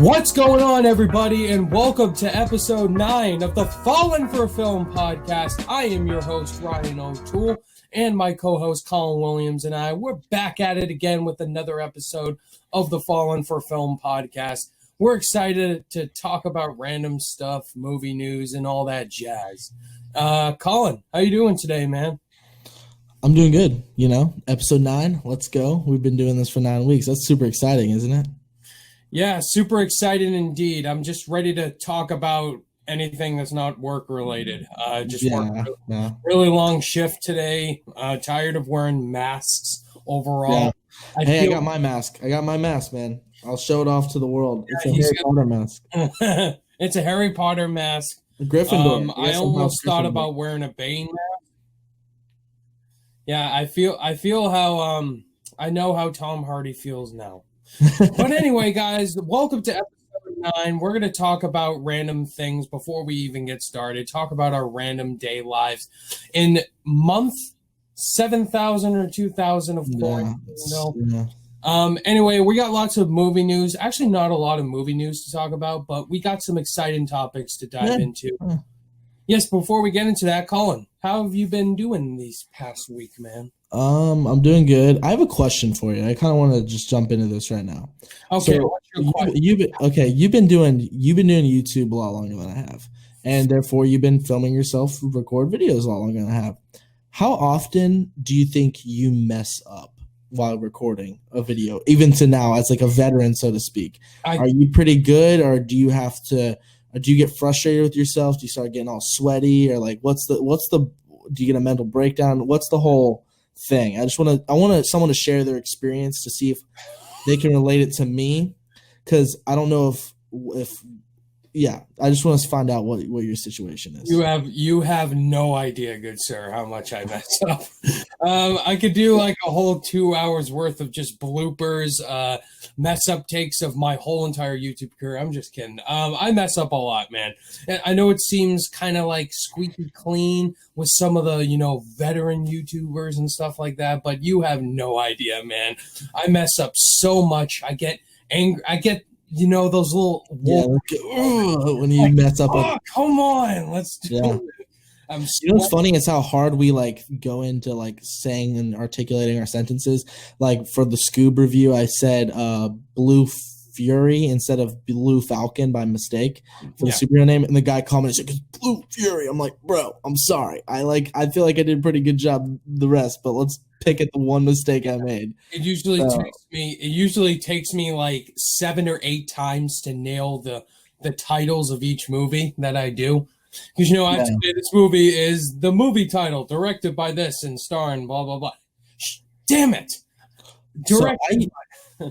What's going on, everybody, and welcome to episode 9 of the Fallen for Film podcast. I am your host, Ryan O'Toole, and my co-host, Colin Williams, and we're back at it again with another episode of the Fallen for Film podcast. We're excited to talk about random stuff, movie news, and all that jazz. Colin, how you doing today, man? I'm doing good, episode 9, let's go. We've been doing this for 9 weeks. That's super exciting, isn't it? Yeah, super excited indeed. I'm just ready to talk about anything that's not work-related. Really long shift today. Tired of wearing masks overall. Yeah. I got my mask. Man. I'll show it off to the world. It's a Harry Potter mask. It's a Harry Potter mask. Gryffindor. I almost thought about wearing a Bane mask. Yeah, I feel how I know how Tom Hardy feels now. But anyway, guys, welcome to episode 9. We're going to talk about random things before we even get started. Talk about our random day lives in month 7,000 or 2,000 of quarantine. Anyway, we got lots of movie news. Actually, not a lot of movie news to talk about, but we got some exciting topics to dive into. Yes, before we get into that, Colin, how have you been doing these past week, man? I'm doing good. I have a question for you. I kind of want to just jump into this right now. Okay, so what's your question? You've been doing YouTube a lot longer than I have, and therefore you've been filming yourself record videos a lot longer than I have. How often do you think you mess up while recording a video, even to now, as like a veteran, so to speak? Are you pretty good, or do you have to? Do you get frustrated with yourself? Do you start getting all sweaty, or like what's the? Do you get a mental breakdown? What's the whole thing? I want someone to share their experience to see if they can relate it to me, because I don't know if I just want to find out what your situation is. You have no idea, good sir, how much I mess up. I could do like a whole 2 hours worth of just bloopers, mess up takes of my whole entire YouTube career. I'm just kidding. I mess up a lot, man. I know it seems kind of like squeaky clean with some of the, veteran YouTubers and stuff like that, but you have no idea, man. I mess up so much. I get angry. I get those little when you mess up. Come on, let's do it. What's funny is how hard we go into saying and articulating our sentences. Like for the Scoob review, I said Blue Fury instead of Blue Falcon by mistake for the superhero name, and the guy commented, Blue Fury. I'm like, bro, I'm sorry. I feel like I did a pretty good job the rest, but let's pick at the one mistake I made. It usually takes me like 7 or 8 times to nail the titles of each movie that I do. Because I have to say this movie is the movie title, directed by this and starring blah blah blah. Damn it!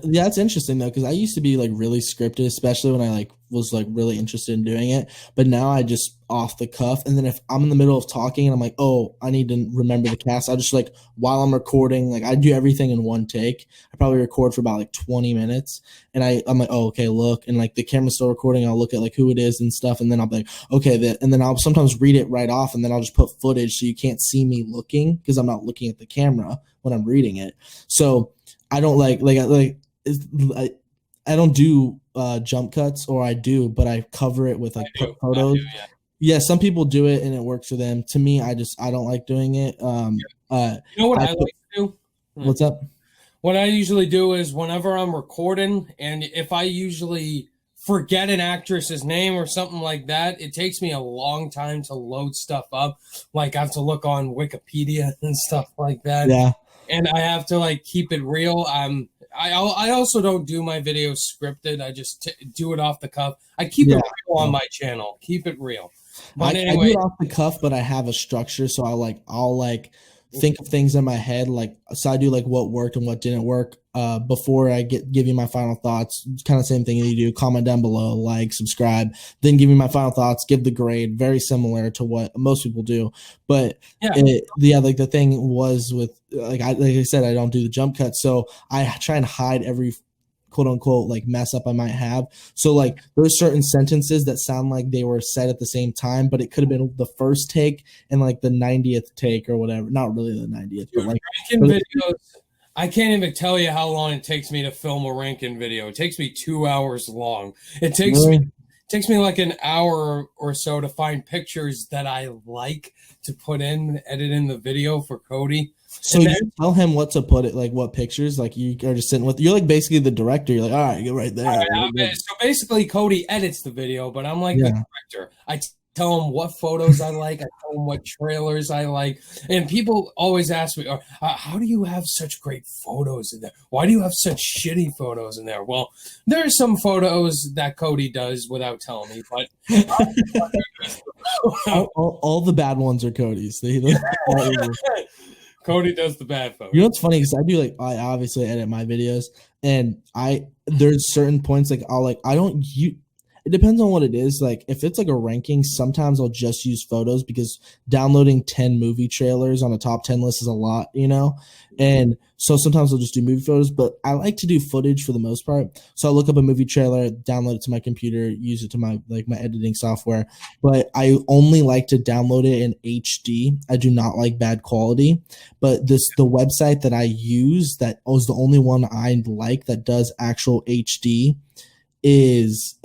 That's interesting though, because I used to be really scripted, especially when I was really interested in doing it. But now I just off the cuff, and then if I'm in the middle of talking and I'm like, oh, I need to remember the cast, I'll just while I'm recording, I do everything in one take. I probably record for about 20 minutes, and I'm like, oh, okay, look, and the camera's still recording. I'll look at who it is and stuff, and then I'll be like, okay, and then I'll sometimes read it right off, and then I'll just put footage so you can't see me looking because I'm not looking at the camera when I'm reading it. So I don't I don't do jump cuts, or I do, but I cover it with photos. Yeah, some people do it and it works for them. To me, I don't like doing it. What I like to do? What's up? What I usually do is whenever I'm recording, and if I usually forget an actress's name or something like that, it takes me a long time to load stuff up. I have to look on Wikipedia and stuff like that. Yeah. And I have to keep it real. I also don't do my videos scripted. I just do it off the cuff. I keep it real on my channel. Keep it real. But anyway, I do it off the cuff, but I have a structure, so I'll think of things in my head. So I do what worked and what didn't work before I give you my final thoughts. Kind of same thing that you do. Comment down below, subscribe, then give me my final thoughts, give the grade. Very similar to what most people do. But the thing was with I said, I don't do the jump cut, so I try and hide every quote unquote mess up I might have. So there's certain sentences that sound like they were said at the same time, but it could have been the first take and the 90th take or whatever. Not really the 90th, but I can't even tell you how long it takes me to film a Rankin video. It takes me 2 hours long. It Really? takes me like an hour or so to find pictures that I like to put in, edit in the video for Cody. So you tell him what to put it, like what pictures, like you are just sitting with, you're like basically the director. You're like, all right, you're right there. So basically, Cody edits the video, but I'm like the Yeah. director. Tell him what photos I like. I tell him what trailers I like. And people always ask me, how do you have such great photos in there? Why do you have such shitty photos in there? Well, there are some photos that Cody does without telling me, but all the bad ones are Cody's. Cody does the bad photos. You know what's funny? Because I obviously edit my videos, and there's certain points it depends on what it is. Like if it's like a ranking, sometimes I'll just use photos because downloading 10 movie trailers on a top 10 list is a lot, and so sometimes I'll just do movie photos, but I like to do footage for the most part. So I'll look up a movie trailer, download it to my computer, use it to my editing software, but I only like to download it in HD. I do not like bad quality, but the website that I use that was the only one I like that does actual HD is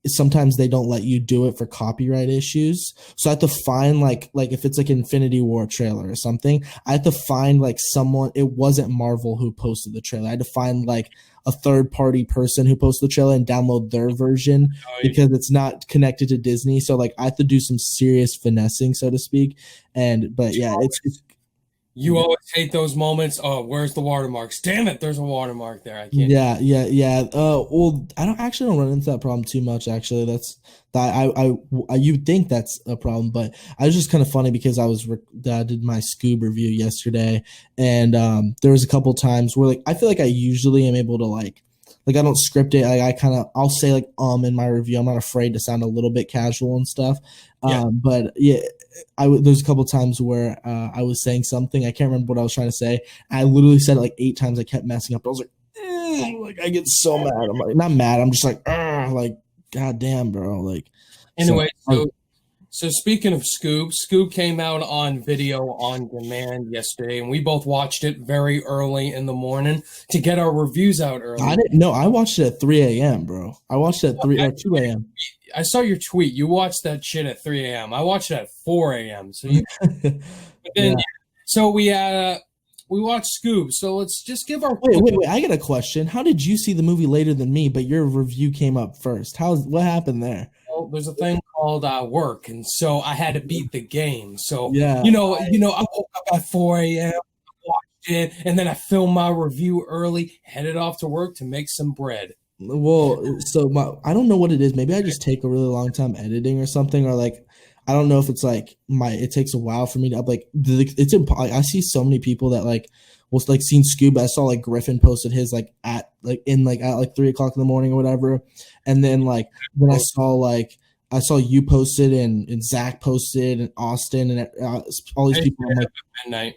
sometimes they don't let you do it for copyright issues. So I have to find like if it's like Infinity War trailer or something, I have to find like someone. It wasn't Marvel who posted the trailer. I had to find like a third party person who posted the trailer and download their version because it's not connected to Disney. So like I have to do some serious finessing, so to speak. But yeah, it's you always hate those moments. Oh, where's the watermarks? Damn it, there's a watermark there. I can't. Yeah. Well, I don't run into that problem too much. Actually, that's that. You'd think that's a problem, but I was just kind of funny because I did my Scoob review yesterday, and there was a couple times where I feel like I usually am able to like I don't script it. I'll say in my review. I'm not afraid to sound a little bit casual and stuff. But yeah. There's a couple times where I was saying something. I can't remember what I was trying to say. I literally said it like 8 times. I kept messing up. I was like, I get so mad. I'm like, not mad. I'm just like, God damn, bro. Anyway, so speaking of Scoob came out on video on demand yesterday, and we both watched it very early in the morning to get our reviews out early. I didn't know. I watched it at 3 a.m., bro. I watched it at 3 or 2 a.m. I saw your tweet. You watched that shit at 3 a.m. I watched it at 4 a.m. So so we watched Scoob. So let's just give our wait. I got a question. How did you see the movie later than me, but your review came up first? What happened there? Well, there's a thing called work, and so I had to beat the game. So yeah, I woke up at 4 a.m. watched it, and then I filmed my review early, headed off to work to make some bread. Well, so I don't know what it is. Maybe I just take a really long time editing or something, or I don't know if it's it takes a while for me to I see so many people that was seen Scoob. I saw Griffin posted his at 3 o'clock in the morning or whatever, and then when I saw you posted and Zach posted and Austin and all these people. I'm midnight.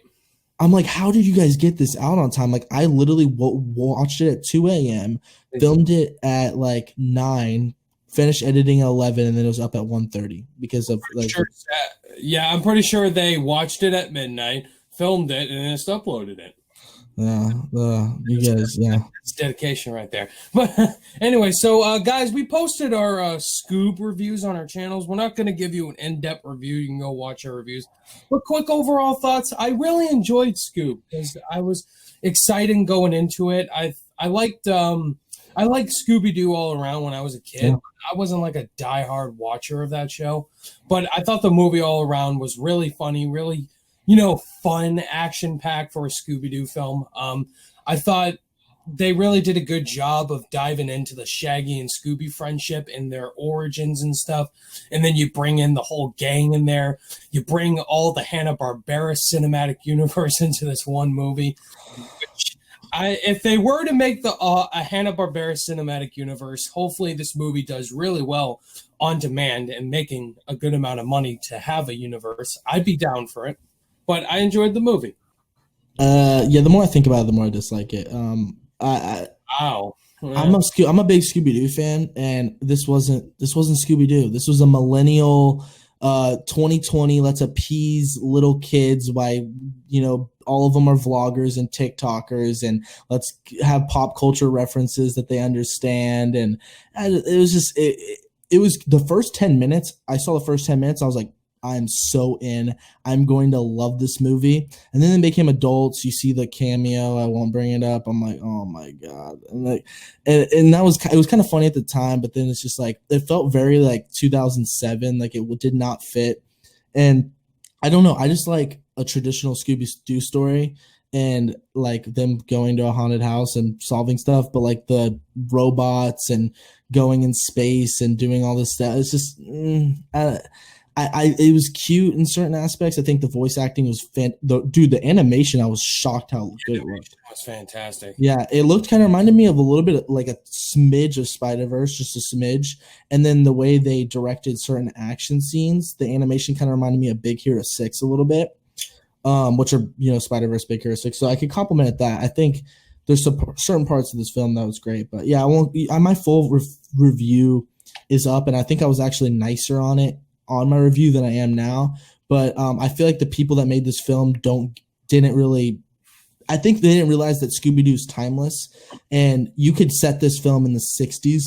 I'm like, how did you guys get this out on time? I literally watched it at 2 a.m., filmed it at 9, finished editing at 11, and then it was up at 1:30 because of I'm pretty sure they watched it at midnight, filmed it, and then just uploaded it. You guys, it's dedication right there. But anyway, so guys, we posted our Scoob reviews on our channels. We're not going to give you an in-depth review. You can go watch our reviews. But quick overall thoughts. I really enjoyed Scoob because I was excited going into it. I liked Scooby-Doo all around when I was a kid. Yeah. I wasn't a diehard watcher of that show, but I thought the movie all around was really funny, really fun, action-packed for a Scooby-Doo film. I thought they really did a good job of diving into the Shaggy and Scooby friendship and their origins and stuff. And then you bring in the whole gang in there. You bring all the Hanna-Barbera cinematic universe into this one movie. Which if they were to make a Hanna-Barbera cinematic universe, hopefully this movie does really well on demand and making a good amount of money to have a universe. I'd be down for it. But I enjoyed the movie. The more I think about it, the more I dislike it. Wow. I'm a big Scooby-Doo fan, and this wasn't Scooby-Doo. This was a millennial 2020, let's appease little kids by, all of them are vloggers and TikTokers, and let's have pop culture references that they understand. And it was just it was the first 10 minutes. I saw the first 10 minutes. I was like, I'm so in. I'm going to love this movie. And then they became adults. You see the cameo. I won't bring it up. I'm like, oh my God. And like, and that was, it was kind of funny at the time, but then it's just like, it felt very like 2007. Like it did not fit. And I don't know. I just like a traditional Scooby-Doo story and like them going to a haunted house and solving stuff. But like the robots and going in space and doing all this stuff, it's just, it was cute in certain aspects. I think the voice acting was the animation, I was shocked how good it was. It was fantastic. Yeah, it looked kind of reminded me of a little bit like a smidge of Spider-Verse, just a smidge. And then the way they directed certain action scenes, the animation kind of reminded me of Big Hero 6 a little bit, which are, Spider-Verse, Big Hero 6. So I could compliment that. I think there's some certain parts of this film that was great. But yeah, my full review is up, and I think I was actually nicer on it on my review than I am now. But I feel like the people that made this film didn't really, I think they didn't realize that Scooby-Doo is timeless, and you could set this film in the 60s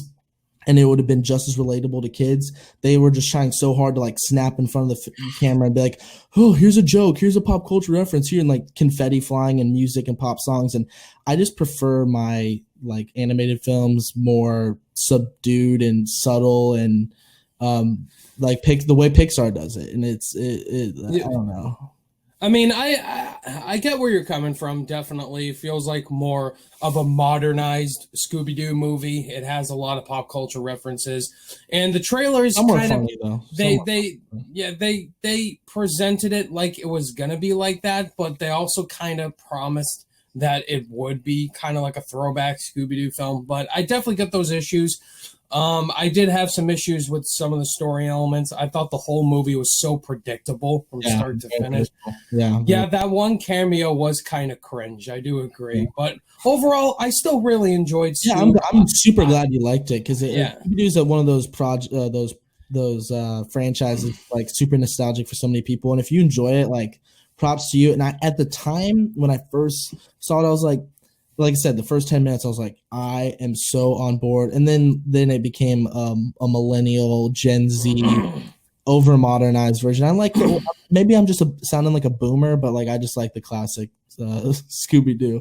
and it would have been just as relatable to kids. They were just trying so hard to like snap in front of the camera and be like, oh, here's a joke, here's a pop culture reference here, and like confetti flying and music and pop songs. And I just prefer my like animated films more subdued and subtle and like the way Pixar does it. And I don't know. I mean, I get where you're coming from. Definitely, it feels like more of a modernized Scooby-Doo movie. It has a lot of pop culture references, and the trailers kind of they presented it like it was gonna be like that, but they also kind of promised that it would be kind of like a throwback Scooby-Doo film. But I definitely get those issues. I did have some issues with some of the story elements. I thought the whole movie was so predictable from start to finish. Yeah, that one cameo was kind of cringe. I do agree. Yeah. But overall, I still really enjoyed Scoop. Yeah, I'm super glad you liked it, because Scooby-Doo's one of those those franchises like super nostalgic for so many people. And if you enjoy it, like, props to you. And at the time when I first saw it, I was like I said, the first 10 minutes, I was like, I am so on board. And then it became a millennial Gen Z over modernized version. I'm like, maybe I'm just sounding like a boomer, but like I just like the classic Scooby-Doo.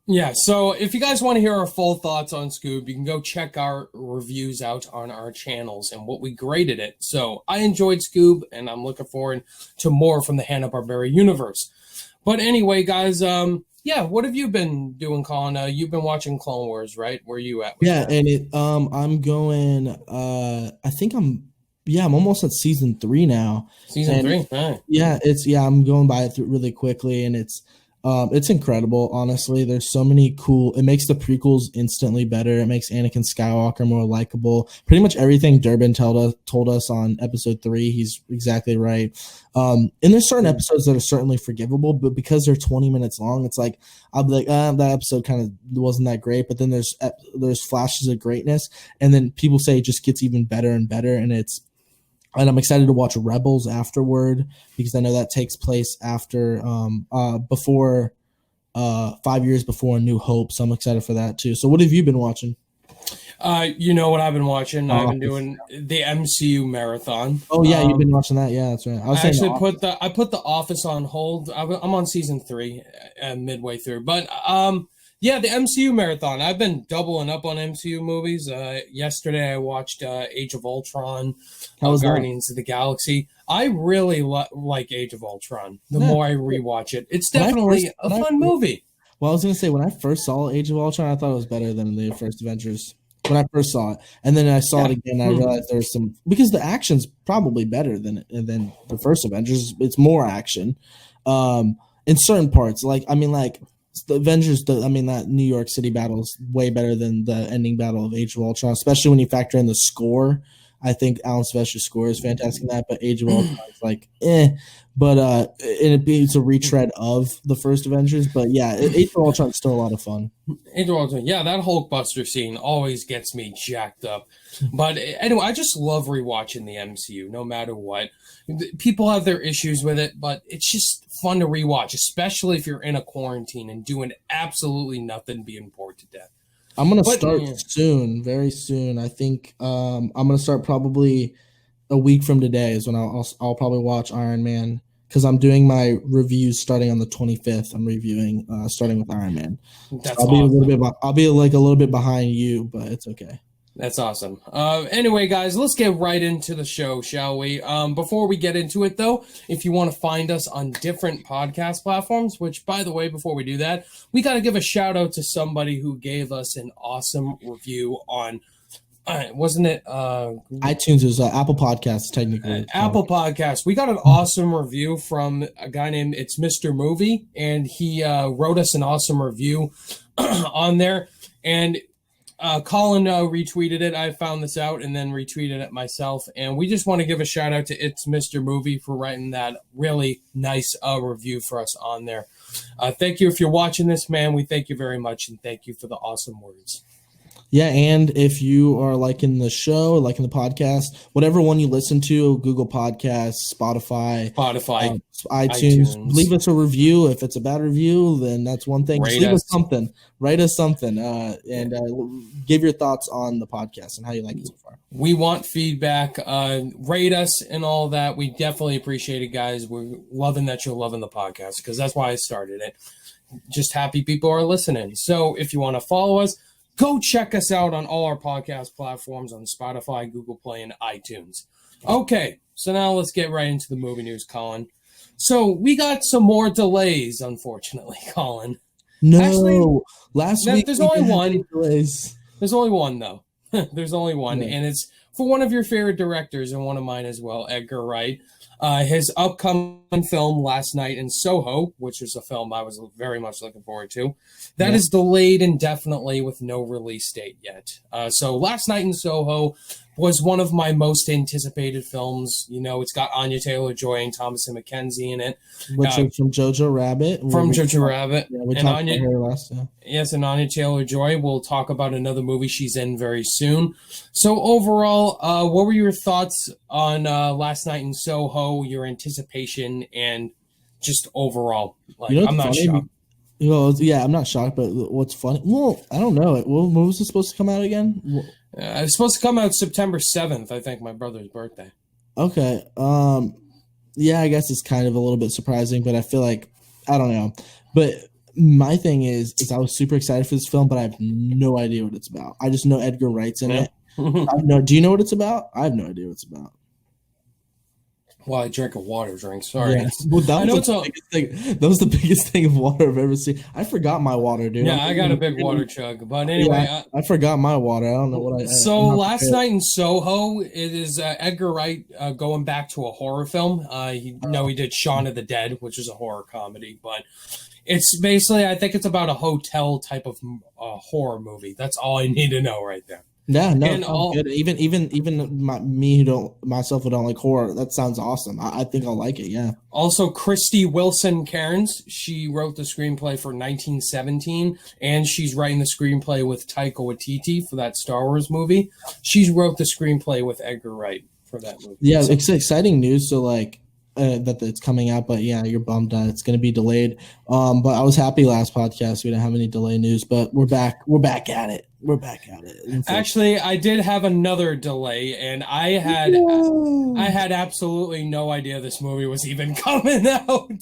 Yeah, so if you guys want to hear our full thoughts on Scoob, you can go check our reviews out on our channels and what we graded it. So I enjoyed Scoob, and I'm looking forward to more from the Hanna-Barbera universe. But anyway, guys, what have you been doing, Colin? You've been watching Clone Wars, right? Where are you at? And I'm going. I think I'm almost at season 3 now. Season 3, right? Yeah, I'm going by it really quickly, and it's incredible. Honestly, there's so many cool. It makes the prequels instantly better. It makes Anakin Skywalker more likable. Pretty much everything Durbin told us on episode 3, he's exactly right. And there's certain episodes that are certainly forgivable, but because they're 20 minutes long, it's like I'll be like, that episode kind of wasn't that great. But then there's flashes of greatness, and then people say it just gets even better and better, and I'm excited to watch Rebels afterward, because I know that takes place after before 5 years before A New Hope. So I'm excited for that too. So what have you been watching? You know what I've been watching? I've been doing the MCU marathon. Oh yeah, you've been watching that. Yeah, that's right. I put The Office on hold. I'm on season 3, midway through. But the MCU marathon. I've been doubling up on MCU movies. Yesterday I watched Age of Ultron, Guardians of the Galaxy. I really like Age of Ultron. The more I rewatch it, it's definitely a fun movie. Well, I was going to say, when I first saw Age of Ultron, I thought it was better than the first Avengers. When I first saw it, and then I saw it again, I realized there was some, because the action's probably better than the first Avengers. It's more action in certain parts. The Avengers, that New York City battle is way better than the ending battle of Age of Ultron, especially when you factor in the score. I think Alan Silvestri's score is fantastic in that, but Age of Ultron is like, eh. But it's a retread of the first Avengers. But yeah, Age of Ultron is still a lot of fun. Age of Ultron, yeah, that Hulkbuster scene always gets me jacked up. But anyway, I just love rewatching the MCU, no matter what. People have their issues with it, but it's just fun to rewatch, especially if you're in a quarantine and doing absolutely nothing, being bored to death. I'm gonna start soon, very soon. I think I'm gonna start probably a week from today is when I'll probably watch Iron Man, because I'm doing my reviews starting on the 25th. I'm reviewing starting with Iron Man. That's so I'll be like a little bit behind you, but it's okay. That's awesome. Anyway, guys, let's get right into the show, shall we? Before we get into it, though, if you want to find us on different podcast platforms, which, by the way, before we do that, we got to give a shout out to somebody who gave us an awesome review on, wasn't it? iTunes is Apple Podcasts, technically. Apple Podcasts. We got an awesome review from a guy named ItsMrMovie, and he wrote us an awesome review on there, and Colin retweeted it. I found this out and then retweeted it myself. And we just want to give a shout out to ItsMrMovie for writing that really nice review for us on there. Thank you if you're watching this, man. We thank you very much, and thank you for the awesome words. Yeah, and if you are liking the show, liking the podcast, whatever one you listen to, Google Podcasts, Spotify, iTunes, leave us a review. If it's a bad review, then that's one thing. Just leave us something. Write us something, and give your thoughts on the podcast and how you like it so far. We want feedback. Rate us and all that. We definitely appreciate it, guys. We're loving that you're loving the podcast, because that's why I started it. Just happy people are listening. So if you want to follow us, go check us out on all our podcast platforms on Spotify, Google Play, and iTunes. Okay, so now let's get right into the movie news, Colin. So we got some more delays, unfortunately, Colin. No, actually, last week there's only one. Delays. There's only one, though. There's only one, and it's for one of your favorite directors and one of mine as well, Edgar Wright. His upcoming film, Last Night in Soho, which is a film I was very much looking forward to, that is delayed indefinitely with no release date yet. So Last Night in Soho was one of my most anticipated films. You know, it's got Anya Taylor-Joy and Thomasin McKenzie in it. Which is from Jojo Rabbit. From Jojo Rabbit. Yeah, we talked about her last time. Yes, and Anya Taylor-Joy. We'll talk about another movie she's in very soon. So overall, what were your thoughts on Last Night in Soho, your anticipation, and just overall? Like, I'm not shocked. Well, yeah, I'm not shocked, but what's funny? Well, I don't know. When was it supposed to come out again? It's supposed to come out September 7th, I think, my brother's birthday. Okay. Yeah, I guess it's kind of a little bit surprising, but I feel like, I don't know. But my thing is I was super excited for this film, but I have no idea what it's about. I just know Edgar Wright's in it. Do you know what it's about? I have no idea what it's about. Well, I drank a water drink. Sorry. Yeah. Well, that was the biggest thing of water I've ever seen. I forgot my water, dude. Yeah, I got a big water chug. But anyway. Yeah, I forgot my water. I don't know what I... So Last Night in Soho, it is Edgar Wright going back to a horror film. He did Shaun of the Dead, which is a horror comedy. But it's basically, I think it's about a hotel type of horror movie. That's all I need to know right there. Yeah, no, good. Even me who don't like horror, that sounds awesome. I think I'll like it. Yeah. Also, Christy Wilson Cairns, she wrote the screenplay for 1917, and she's writing the screenplay with Taika Waititi for that Star Wars movie. She wrote the screenplay with Edgar Wright for that movie. Yeah, so, it's exciting news. So like. That it's coming out, but yeah, you're bummed that it's going to be delayed. But I was happy last podcast we didn't have any delay news, but we're back at it. Actually, I did have another delay, and I had absolutely no idea this movie was even coming out.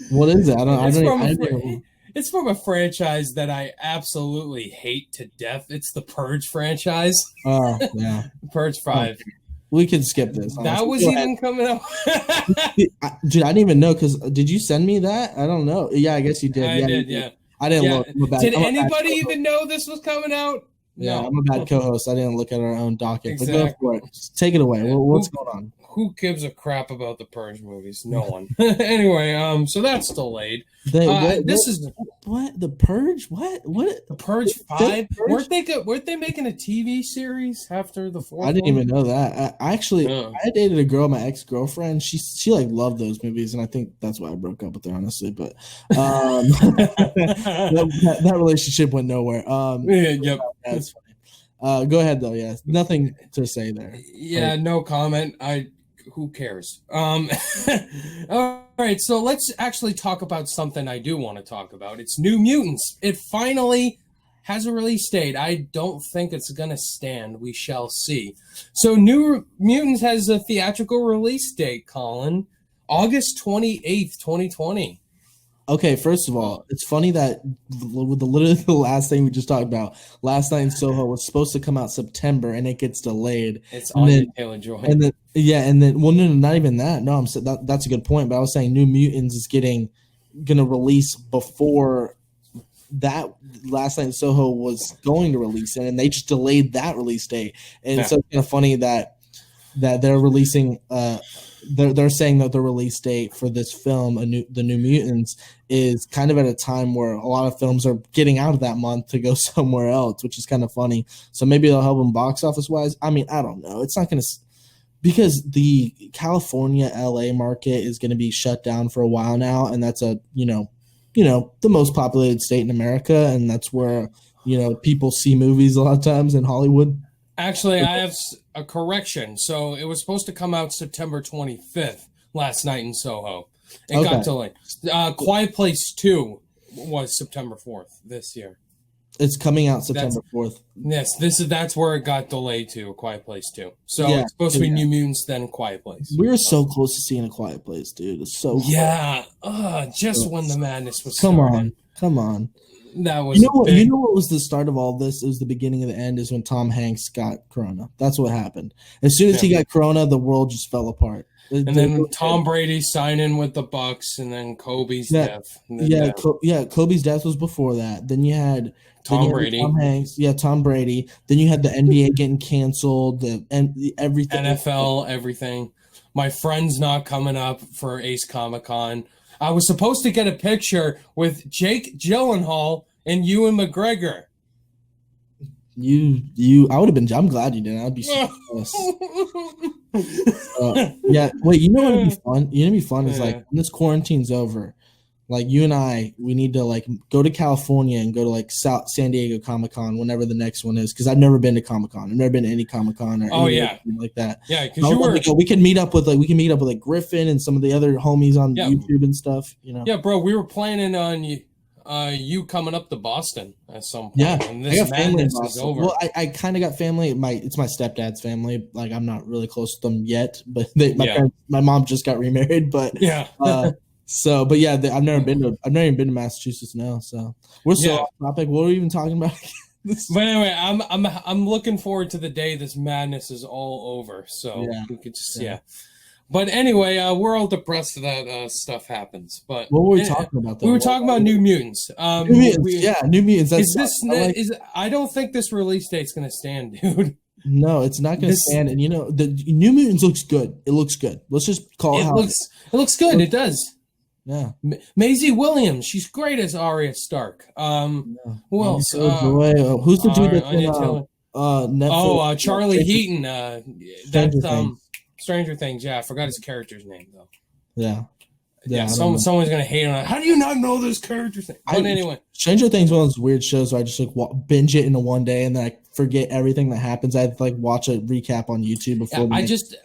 What is it? It's from a franchise that I absolutely hate to death. It's the Purge franchise. Oh yeah, Purge 5. We could skip this. Honestly. That was even coming out. Dude, I didn't even know, because did you send me that? I don't know. Yeah, I guess you did. I did. I didn't look. Did anybody even know this was coming out? Yeah, No. I'm a bad co-host. I didn't look at our own docket. Exactly. But go for it. Just take it away. Yeah. What's going on? Who gives a crap about the Purge movies? No one. Anyway, so that's delayed. This is what the Purge? What the Purge 5. Weren't they making a TV series after the 4th? I didn't even know that. I dated a girl, my ex-girlfriend. She like loved those movies, and I think that's why I broke up with her, honestly. But that relationship went nowhere. Yep. That's funny. Go ahead though. Yeah, nothing to say there. Yeah, no comment. Who cares? All right, so let's actually talk about something I do want to talk about. It's New Mutants. It finally has a release date. I don't think it's going to stand. We shall see. So New Mutants has a theatrical release date, Colin. August 28th, 2020. Okay, first of all, it's funny that literally the last thing we just talked about, Last Night in Soho, was supposed to come out September, and it gets delayed. It's Anya Taylor-Joy. And then well, no, not even that. No, I'm saying that's a good point. But I was saying New Mutants is gonna release before that Last Night in Soho was going to release it, and they just delayed that release date. And so it's kind of funny that they're releasing. They're saying that the release date for this film, the New Mutants, is kind of at a time where a lot of films are getting out of that month to go somewhere else, which is kind of funny. So maybe they'll help them box office wise. I mean, I don't know. It's not going to, because the California LA market is going to be shut down for a while now, and that's the most populated state in America, and that's where people see movies a lot of times in Hollywood. Actually, I have a correction. So it was supposed to come out September 25th, Last Night in Soho. It got delayed. Quiet Place 2 was September 4th this year. It's coming out September 4th. Yes, that's where it got delayed to, Quiet Place 2. So it's supposed to be New Mutants, then Quiet Place. We were so close to seeing A Quiet Place, dude. It's so close. Yeah. Just when the madness was Come started. on. That was you know what was the start of all this? It was the beginning of the end, is when Tom Hanks got corona. That's what happened. As soon as he got corona, the world just fell apart. And then Tom Brady signing with the Bucks, and then Kobe's death. Kobe's death was before that. Then you had Tom Brady. Tom Hanks. Yeah, Tom Brady. Then you had the NBA getting canceled, everything. NFL, everything. My friend's not coming up for Ace Comic-Con. I was supposed to get a picture with Jake Gyllenhaal and Ewan McGregor. I would have been. I'm glad you didn't. I'd be so jealous. Yeah. Wait. You know what would be fun? You know what'd be fun is like when this quarantine's over, like you and we need to like go to California and go to like San Diego Comic-Con whenever the next one is, because I've never been to Comic-Con. I've never been to any Comic-Con or anything like that. Yeah, because we can meet up with like Griffin and some of the other homies on YouTube and stuff. Yeah, bro. We were planning on you coming up to Boston at some point. Yeah, and this madness is over. Well, I kind of got family. It's my stepdad's family. Like I'm not really close to them yet, but my mom just got remarried. But I've never even been to Massachusetts now. So we're so off topic. What are we even talking about? But anyway, I'm looking forward to the day this madness is all over. So we could just But anyway, we're all depressed that stuff happens. But what were we talking about? Though? We were talking about New Mutants. New Mutants. I don't think this release date's going to stand, dude. No, it's not going to stand. And the New Mutants looks good. It looks good. Let's just call it. It looks good. It does. Yeah. Maisie Williams, she's great as Arya Stark. Who else? Who's the dude that's in Netflix? Charlie Heaton. Stranger Things. Yeah, I forgot his character's name though. Yeah. Someone's gonna hate on it. How do you not know this character's name? But anyway, Stranger Things is one of those weird shows where I just like binge it in one day and then I forget everything that happens. I have to like watch a recap on YouTube before. I just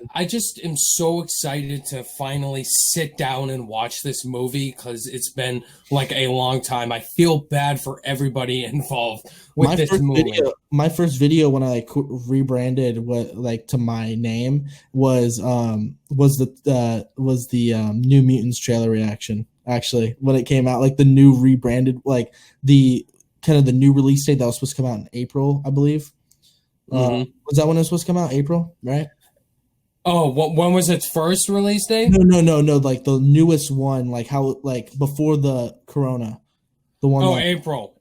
am so excited to finally sit down and watch this movie because it's been like a long time. I feel bad for everybody involved with this movie. My first video when I like rebranded to my name was the New Mutants trailer reaction. Actually, when it came out, like the new rebranded, like the kind of the new release date that was supposed to come out in April, I believe. Was that when it was supposed to come out? April, right? Oh, when was its first release date? No. Like the newest one, like how, like before the Corona. The one. Oh, that, April.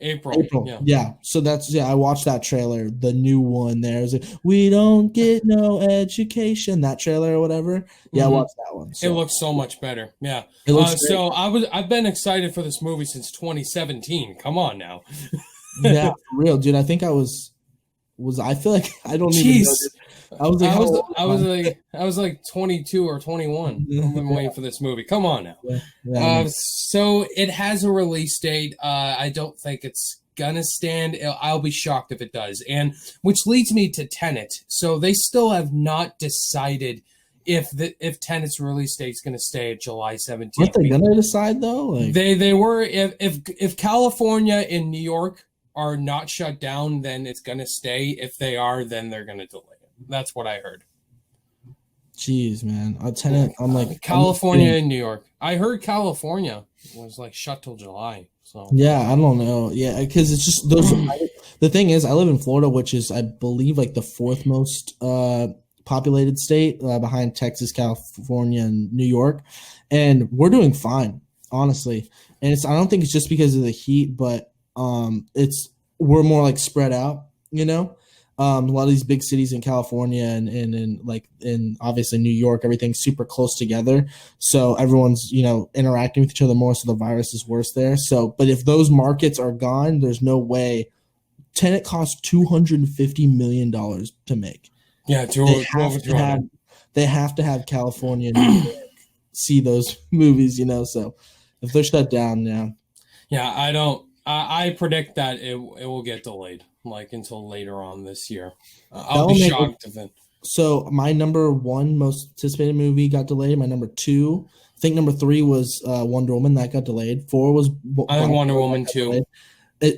Yeah. So I watched that trailer, the new one there. It's like, we don't get no education, that trailer or whatever. Yeah, I watched that one. So. It looks so much better. Yeah. It looks great. So I've been excited for this movie since 2017. Come on now. Yeah, for real, dude. I think I I feel like I don't even know. I was like, I was like 22 or 21. I've been waiting for this movie. Come on now. Yeah. So it has a release date. I don't think it's gonna stand. I'll be shocked if it does. And which leads me to Tenet. So they still have not decided if Tenet's release date is going to stay at July 17th. Aren't they going to decide though? Like, they were. If California and New York are not shut down, then it's going to stay. If they are, then they're going to delay it. That's what I heard. Jeez, man. Tenet, I'm like California and New York. I heard California was like shut till July. So yeah, I don't know. Yeah, because it's just those. The thing is, I live in Florida, which is I believe like the fourth most populated state behind Texas, California, and New York, and we're doing fine, honestly. And I don't think it's just because of the heat, but we're more like spread out, you know. A lot of these big cities in California and in obviously New York, everything's super close together. So everyone's, interacting with each other more. So the virus is worse there. So, but if those markets are gone, there's no way. Tenet cost $250 million to make. Yeah, they have to have California and New York see those movies, So if they're shut down, yeah, I predict that it will get delayed. Like until later on this year. I'll be shocked if it. So my number one most anticipated movie got delayed. My number two, I think number three was Wonder Woman, that got delayed. Four was I think Wonder Woman 2.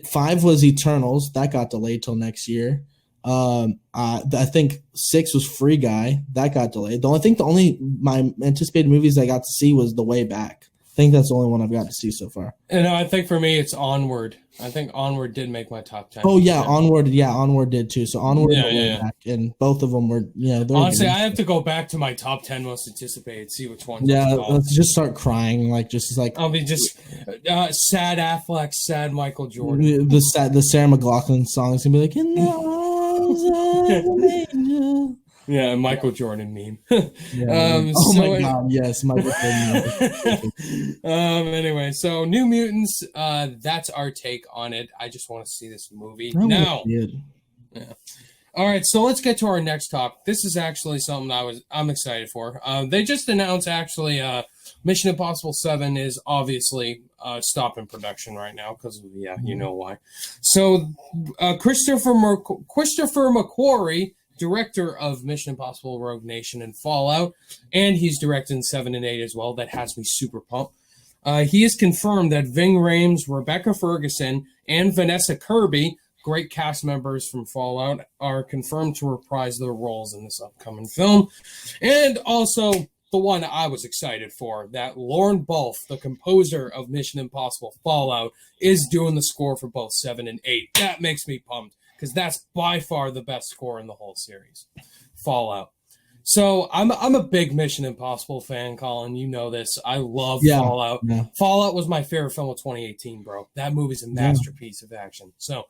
5 was Eternals, that got delayed till next year. I think 6 was Free Guy, that got delayed. The only my anticipated movies I got to see was The Way Back. I think that's the only one I've got to see so far. And I think for me, it's Onward. I think Onward did make my top 10. Oh, yeah, Onward. Yeah, Onward did too. So Onward and Back, and both of them were, honestly, I have to go back to my top 10 most anticipated, see which ones. Yeah, let's just start crying. I'll be just sad Affleck, sad Michael Jordan. The Sarah McLachlan song is going to be like, in the arms of an angel. Yeah, Michael Jordan meme. My God, yes, Michael Jordan. Anyway, so New Mutants, that's our take on it. I just want to see this movie now. Yeah. All right, so let's get to our next topic. This is actually something I'm excited for. They just announced actually Mission Impossible 7 is obviously stopping production right now because you know why. So Christopher McQuarrie, director of Mission Impossible Rogue Nation and Fallout, and he's directing 7 and 8 as well. That has me super pumped. He has confirmed that Ving Rhames, Rebecca Ferguson, and Vanessa Kirby, great cast members from Fallout, are confirmed to reprise their roles in this upcoming film. And also, the one I was excited for, that Lorne Balfe, the composer of Mission Impossible Fallout, is doing the score for both 7 and 8. That makes me pumped, because that's by far the best score in the whole series, Fallout. So I'm a big Mission Impossible fan, Colin. You know this. I love Fallout. Yeah. Fallout was my favorite film of 2018, bro. That movie's a masterpiece of action. So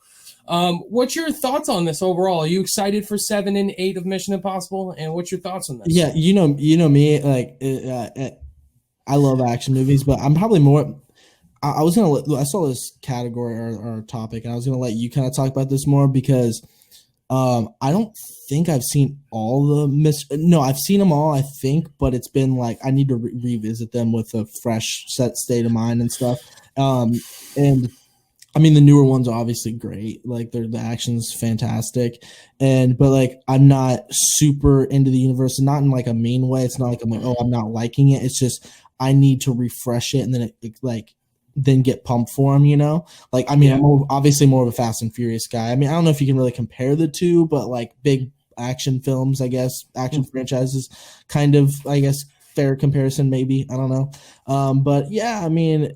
what's your thoughts on this overall? Are you excited for 7 and 8 of Mission Impossible? And what's your thoughts on this? Yeah, you know me. Like, I love action movies, but I'm probably more... I saw this category or topic, and I was gonna let you kind of talk about this more because I don't think I've seen all the No, I've seen them all, I think, but it's been like I need to revisit them with a fresh state of mind and stuff. And I mean the newer ones are obviously great, like the action's fantastic, but like I'm not super into the universe, and not in like a mean way. It's not like I'm like, oh, I'm not liking it. It's just I need to refresh it, and then then get pumped for him, Like, I mean, I'm obviously more of a Fast and Furious guy. I mean, I don't know if you can really compare the two, but like big action films, I guess, action franchises, kind of, I guess, fair comparison, maybe. I don't know. But yeah, I mean,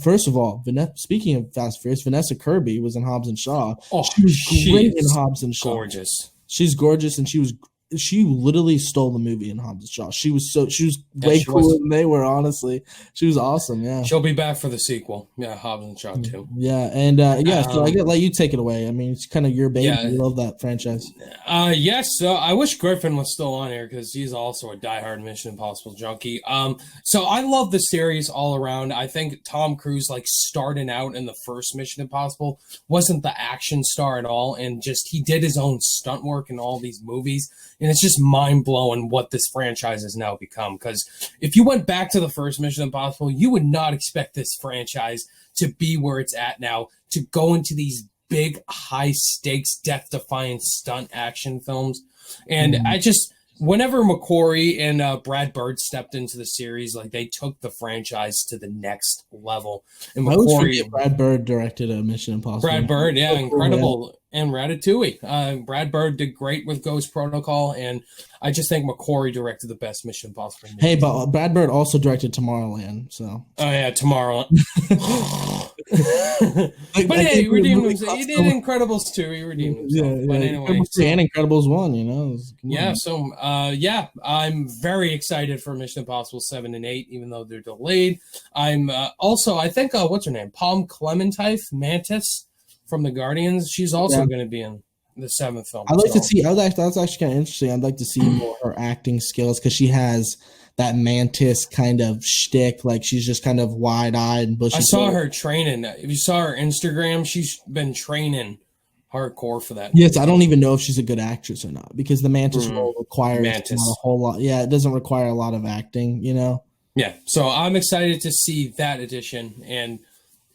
first of all, speaking of Fast and Furious, Vanessa Kirby was in Hobbs and Shaw. Oh, she was great in Hobbs and Shaw. Gorgeous. She's gorgeous, and she was she literally stole the movie in Hobbs and Shaw. She was way cooler than they were. Honestly, she was awesome. Yeah, she'll be back for the sequel. Yeah, Hobbs and Shaw too. Yeah, and so I get let you take it away. I mean, it's kind of your baby. Yeah, you love that franchise. Yes. So I wish Griffin was still on here because he's also a diehard Mission Impossible junkie. So I love the series all around. I think Tom Cruise, like starting out in the first Mission Impossible, wasn't the action star at all, and just he did his own stunt work in all these movies, and it's just mind blowing what this franchise has now become. Because if you went back to the first Mission Impossible, you would not expect this franchise to be where it's at now, to go into these big, high-stakes, death-defying stunt action films. And I just, whenever McQuarrie and Brad Bird stepped into the series, like, they took the franchise to the next level. And McQuarrie, Brad Bird directed a Mission Impossible. Brad Bird, yeah, incredible. And Ratatouille. Brad Bird did great with Ghost Protocol, and I just think McQuarrie directed the best Mission Impossible movie. Hey, but Brad Bird also directed Tomorrowland, so. Oh, yeah, Tomorrowland. But hey, he redeemed himself. He did Incredibles 2. He redeemed himself. Yeah, but anyway. And Incredibles 1, you know. Yeah, so, I'm very excited for Mission Impossible 7 and 8, even though they're delayed. I'm also, I think, what's her name? Palm Clementine, Mantis from the Guardians. She's also going to be in the 7th film. I'd like to see, that's actually kind of interesting. I'd like to see more her acting skills because she has that Mantis kind of shtick, like she's just kind of wide-eyed and bushy. I saw her training. If you saw her Instagram, she's been training hardcore for that. Yes, I don't even know if she's a good actress or not because the Mantis role requires not a whole lot. Yeah, it doesn't require a lot of acting, you know? Yeah, so I'm excited to see that addition, and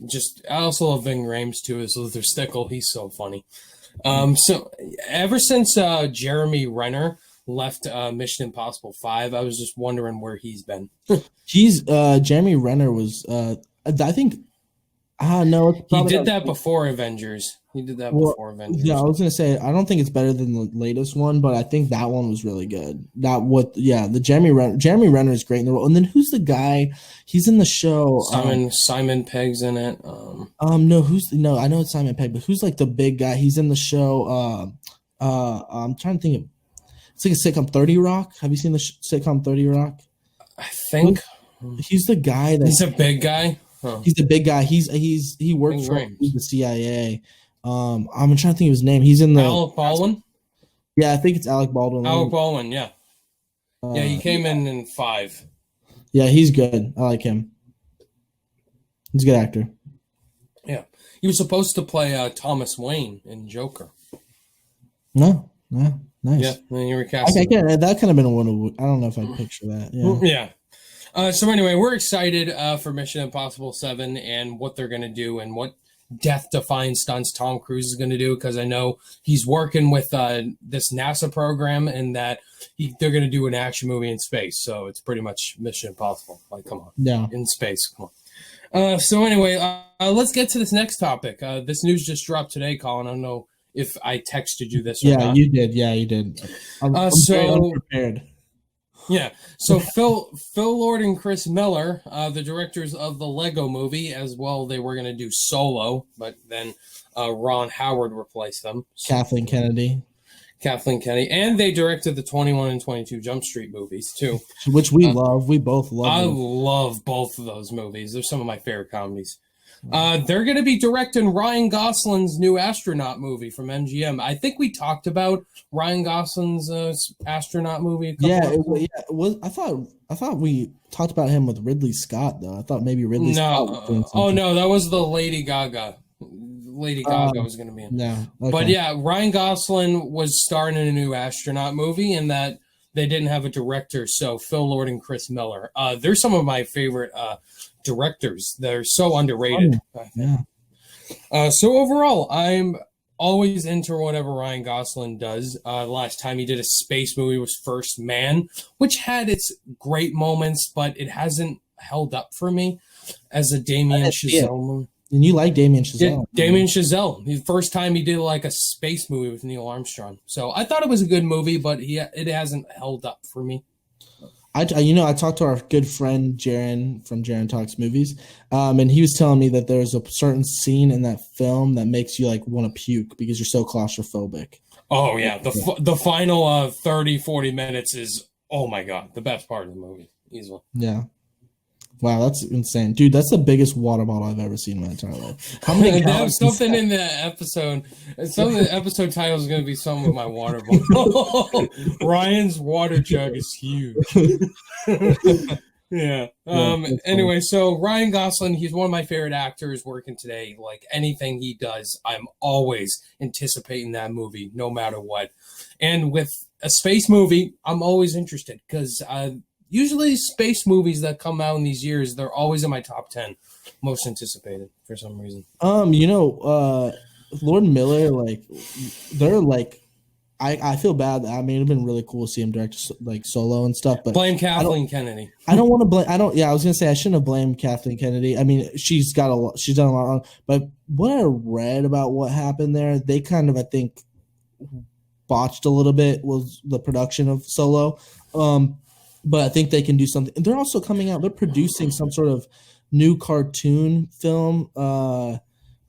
just I also love Ving Rhames too as Luther Stickle. He's so funny. So ever since Jeremy Renner left Mission Impossible 5, I was just wondering where he's been. He's Jeremy Renner was I think no, he did that before Avengers. He did that before Avengers. Yeah, I was gonna say I don't think it's better than the latest one, but I think that one was really good. The Jeremy Renner is great in the role. And then who's the guy? He's in the show. Simon Pegg's in it. I know it's Simon Pegg, but who's like the big guy? He's in the show. I'm trying to think of. It's like a sitcom, 30 Rock. Have you seen the sitcom 30 Rock? I think he's the guy that. He's a big guy. Huh. He's the big guy. He worked for the CIA. I'm trying to think of his name. He's in the Alec Baldwin. Yeah, I think it's Alec Baldwin. Alec Baldwin, yeah. Yeah, he came in 5. Yeah, he's good. I like him. He's a good actor. Yeah, he was supposed to play Thomas Wayne in Joker. No, yeah, nice. Yeah, then you recast. That could have been one. I don't know if I picture that. Yeah. Yeah. So anyway, we're excited for Mission Impossible 7 and what they're going to do and what death-defying stunts Tom Cruise is going to do, because I know he's working with this NASA program and that they're going to do an action movie in space. So it's pretty much Mission Impossible. Like, come on. Yeah. In space. Come on. So anyway, let's get to this next topic. This news just dropped today, Colin. I don't know if I texted you this or not. Yeah, you did. Yeah, you did. I'm very unprepared. Yeah, so Phil Lord and Chris Miller, the directors of the Lego Movie, as well, they were going to do Solo, but then Ron Howard replaced them. Kathleen Kennedy, and they directed the 21 and 22 Jump Street movies too, which we love. We both love. I love both of those movies. They're some of my favorite comedies. They're going to be directing Ryan Gosling's new astronaut movie from MGM. I think we talked about Ryan Gosling's astronaut movie. It was. I thought we talked about him with Ridley Scott though. I thought maybe Ridley Scott was doing something. Oh no, that was the Lady Gaga. Lady Gaga was going to be in. No, okay. But yeah, Ryan Gosling was starring in a new astronaut movie, and that they didn't have a director. So Phil Lord and Chris Miller. They're some of my favorite directors. They're so underrated. Yeah. So overall, I'm always into whatever Ryan Gosling does. Last time he did a space movie was First Man, which had its great moments, but it hasn't held up for me as a Damien Chazelle movie. And you like Damien Chazelle. Yeah, Damien Chazelle. The first time he did like a space movie with Neil Armstrong. So I thought it was a good movie, but it hasn't held up for me. I talked to our good friend Jaron from Jaron Talks Movies, and he was telling me that there's a certain scene in that film that makes you like want to puke because you're so claustrophobic. Oh yeah, the final 30, 40 minutes is, oh my god, the best part of the movie, easily. Yeah. Wow, that's insane, dude. That's the biggest water bottle I've ever seen in my entire life. How many? Something in the episode. Some of the episode title is going to be something with my water bottle. Ryan's water jug is huge. Yeah. Anyway, so Ryan Gosling, he's one of my favorite actors working today. Like anything he does, I'm always anticipating that movie, no matter what. And with a space movie, I'm always interested because usually space movies that come out in these years, they're always in my top 10 most anticipated for some reason. Lord Miller, like they're like, I feel bad. I mean, it'd been really cool to see him direct like Solo and stuff, but blame Kathleen Kennedy. I don't want to blame. I was gonna say I shouldn't have blamed Kathleen Kennedy. I mean, she's done a lot wrong. But what I read about what happened there, they kind of, I think, botched a little bit was the production of Solo. But I think they can do something. They're also coming out. They're producing some sort of new cartoon film.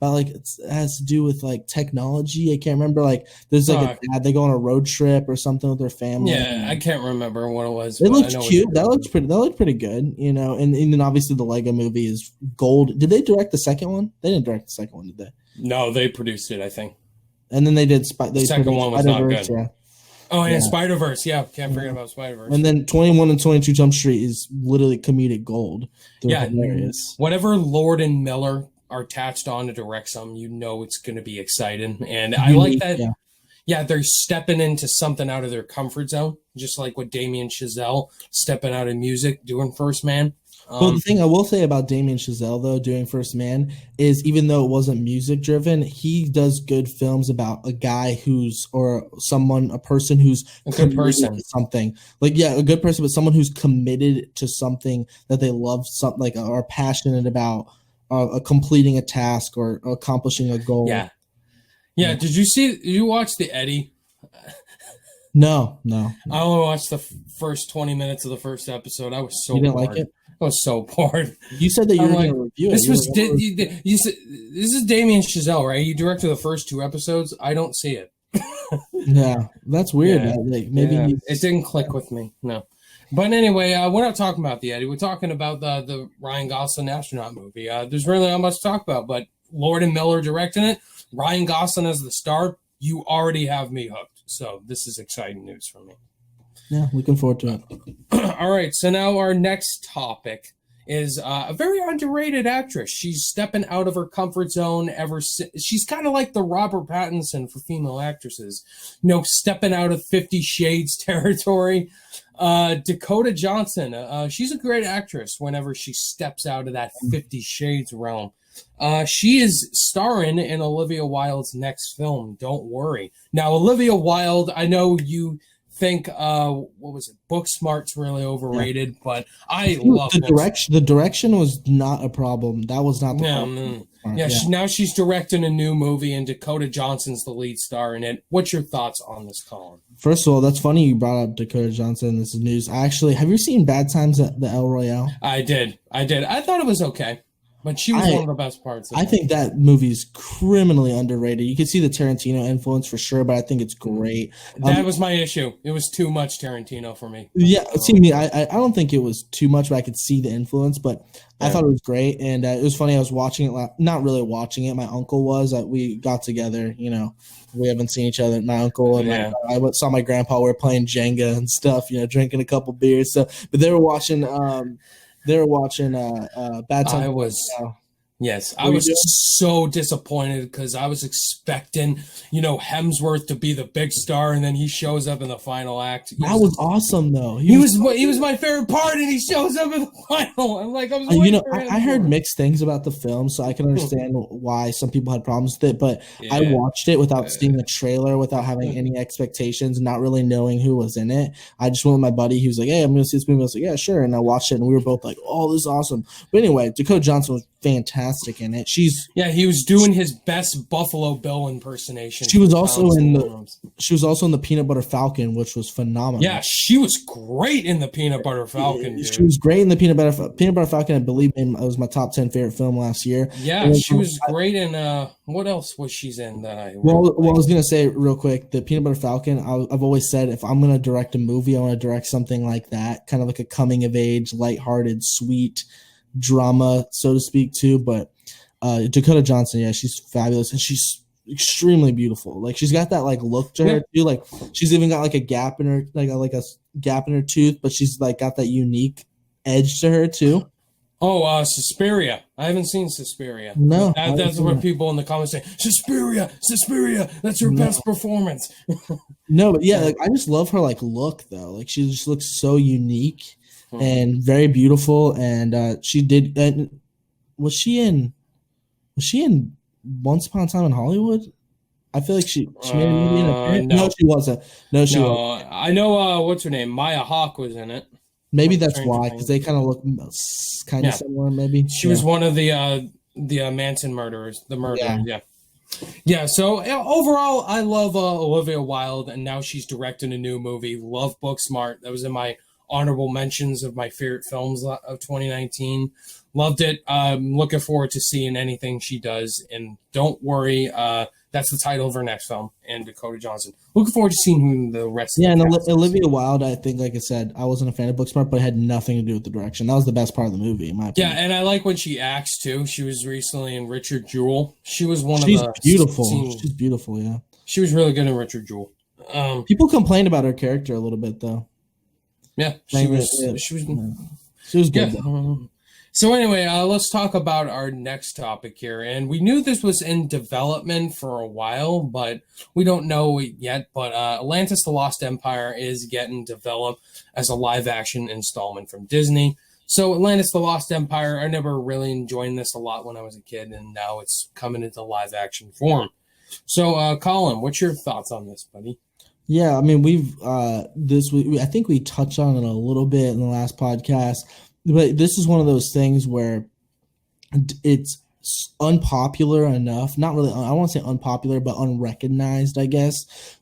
About like it has to do with like technology. I can't remember. Like there's like a dad, they go on a road trip or something with their family. Yeah, I can't remember what it was. It looked cute. That looked pretty good. You know, and then obviously the Lego Movie is gold. Did they direct the second one? They didn't direct the second one, did they? No, they produced it, I think. And then they did. The second one was not good. Yeah. Oh, yeah, Spider-Verse. Yeah, can't forget about Spider-Verse. And then 21 and 22 Jump Street is literally comedic gold. They're hilarious. Whatever Lord and Miller are attached on to direct something, you know it's going to be exciting. And I like that. Yeah, they're stepping into something out of their comfort zone, just like what Damien Chazelle stepping out of music, doing First Man. Well, the thing I will say about Damien Chazelle, though, doing First Man, is even though it wasn't music-driven, he does good films about a guy a person who's a good person to something. Like, yeah, a good person, but someone who's committed to something that they love, something like are passionate about, completing a task or accomplishing a goal. Yeah. Yeah. Did you watch The Eddie? No. I only watched the first 20 minutes of the first episode. I was so bored. You didn't like it? I was so bored. You said that you were going to review it. This is Damien Chazelle, right? He directed the first 2 episodes. I don't see it. Yeah, that's weird. Yeah. Maybe it didn't click with me. No. But anyway, we're not talking about The Eddie. We're talking about the Ryan Gosling astronaut movie. There's really not much to talk about, but Lord and Miller directing it, Ryan Gosling as the star, you already have me hooked. So this is exciting news for me. Yeah, looking forward to it. All right, so now our next topic is a very underrated actress. She's stepping out of her comfort zone she's kind of like the Robert Pattinson for female actresses, stepping out of 50 Shades territory. Dakota Johnson, she's a great actress whenever she steps out of that 50 Shades realm. She is starring in Olivia Wilde's next film, Don't Worry. Now, Olivia Wilde, I know you think Booksmart's really overrated, but I love the direction. The direction was not a problem. That was not the problem. Now she's directing a new movie, and Dakota Johnson's the lead star in it. What's your thoughts on this, Colin? First of all, that's funny you brought up Dakota Johnson. This is news. Have you seen Bad Times at the El Royale? I did. I thought it was okay. But she was one of the best parts. I think that movie's criminally underrated. You can see the Tarantino influence for sure, but I think it's great. That was my issue. It was too much Tarantino for me. Yeah, see, I don't think it was too much, but I could see the influence. But I thought it was great, and it was funny. I was watching it, not really watching it. My uncle was. We got together. We haven't seen each other. My uncle and I saw my grandpa. We were playing Jenga and stuff. Drinking a couple beers. So, but they were watching. Bad Times. I was so disappointed because I was expecting, Hemsworth to be the big star, and then he shows up in the final act. That was awesome, though. He was my favorite part, and he shows up in the final. I'm like, I heard mixed things about the film, so I can understand why some people had problems with it. But I watched it without seeing the trailer, without having any expectations, not really knowing who was in it. I just went with my buddy. He was like, "Hey, I'm going to see this movie." I was like, "Yeah, sure." And I watched it, and we were both like, "Oh, this is awesome." But anyway, Dakota Johnson was fantastic in it. He was doing his best Buffalo Bill impersonation. She was also in the Peanut Butter Falcon, which was phenomenal. Yeah, she was great in the Peanut Butter Falcon. Dude. She was great in the Peanut Butter Falcon. I believe it was my top 10 favorite film last year. Yeah, she was great in what else was she in that I Well, I was gonna say real quick, the Peanut Butter Falcon. I've always said if I'm gonna direct a movie, I want to direct something like that, kind of like a coming of age, lighthearted, sweet drama, so to speak, too. But Dakota Johnson, yeah, she's fabulous, and she's extremely beautiful. Like she's got that like look to her too. Like she's even got like a gap in her, like a gap in her tooth, but she's like got that unique edge to her too. Oh, Suspiria. I haven't seen Suspiria. No, that's what people in the comments say. Suspiria, that's her best performance. No, but yeah, like I just love her like look though. Like she just looks so unique and very beautiful. And she did. And was she in Once Upon a Time in Hollywood? I feel like she made a movie in a No, she wasn't. No, she wasn't. I know what's her name? Maya Hawke was in it. Maybe that's why, because they kind of look kind of similar. Maybe she was one of the Manson murderers. The murderer, yeah. So overall, I love Olivia Wilde, and now she's directing a new movie. Love Booksmart. That was in my honorable mentions of my favorite films of 2019. Loved it. Looking forward to seeing anything she does. And don't worry, that's the title of her next film. And Dakota Johnson. Looking forward to seeing who the rest of the cast is. Olivia Wilde, I think, like I said, I wasn't a fan of Booksmart, but it had nothing to do with the direction. That was the best part of the movie, in my opinion. Yeah, and I like when she acts, too. She was recently in Richard Jewell. She was one of the... She's beautiful. She's beautiful, yeah. She was really good in Richard Jewell. People complained about her character a little bit, though. Yeah, she was good. Yeah. So anyway, let's talk about our next topic here. And we knew this was in development for a while, but we don't know it yet. But Atlantis: The Lost Empire is getting developed as a live-action installment from Disney. So Atlantis: The Lost Empire, I never really enjoyed this a lot when I was a kid, and now it's coming into live-action form. So, Colin, what's your thoughts on this, buddy? Yeah, I mean, I think we touched on it a little bit in the last podcast, but this is one of those things where it's unpopular enough, not really, I won't say unpopular, but unrecognized, I guess,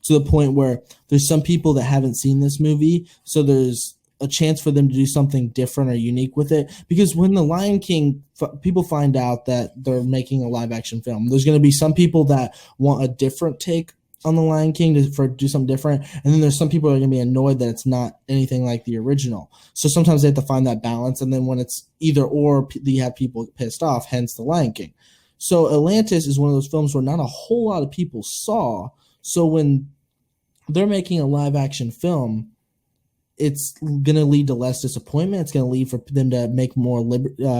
to the point where there's some people that haven't seen this movie, so there's a chance for them to do something different or unique with it. Because when The Lion King, people find out that they're making a live action film, there's going to be some people that want a different take on The Lion King to do something different, and then there's some people that are going to be annoyed that it's not anything like the original. So sometimes they have to find that balance, and then when it's either or, you have people pissed off, hence The Lion King. So Atlantis is one of those films where not a whole lot of people saw, so when they're making a live action film, it's going to lead to less disappointment. It's going to lead for them to make more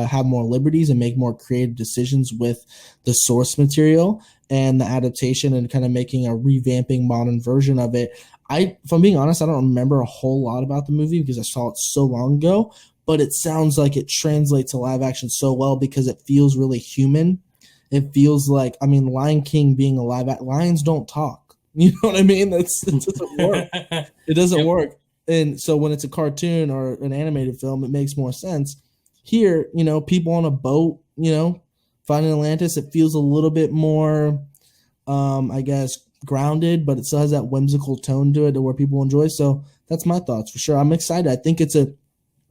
have more liberties and make more creative decisions with the source material and the adaptation, and kind of making a revamping modern version of it. If I'm being honest, I don't remember a whole lot about the movie because I saw it so long ago, but it sounds like it translates to live action so well because it feels really human. It feels like, I mean, Lion King being a lions don't talk. You know what I mean? It doesn't work. It doesn't work. And so when it's a cartoon or an animated film, it makes more sense. Here, people on a boat, finding Atlantis, it feels a little bit more, I guess, grounded, but it still has that whimsical tone to it to where people enjoy. So that's my thoughts for sure. I'm excited. I think it's a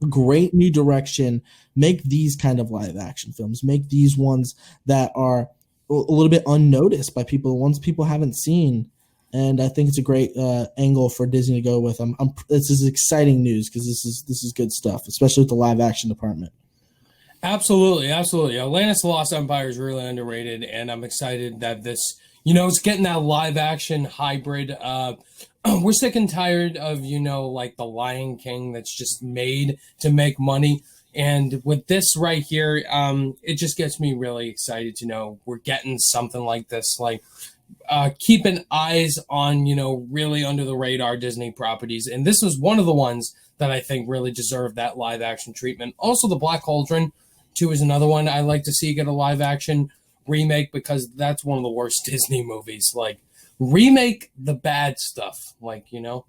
great new direction. Make these kind of live action films. Make these ones that are a little bit unnoticed by people, ones people haven't seen. And I think it's a great angle for Disney to go with. This is exciting news because this is good stuff, especially with the live action department. Absolutely. Atlantis: The Lost Empire is really underrated, and I'm excited that this, it's getting that live action hybrid. We're sick and tired of, like the Lion King that's just made to make money. And with this right here, it just gets me really excited to know we're getting something like this, like keeping eyes on, really under the radar Disney properties. And this was one of the ones that I think really deserved that live action treatment. Also, The Black Cauldron 2 is another one I like to see get a live action remake because that's one of the worst Disney movies. Like, remake the bad stuff,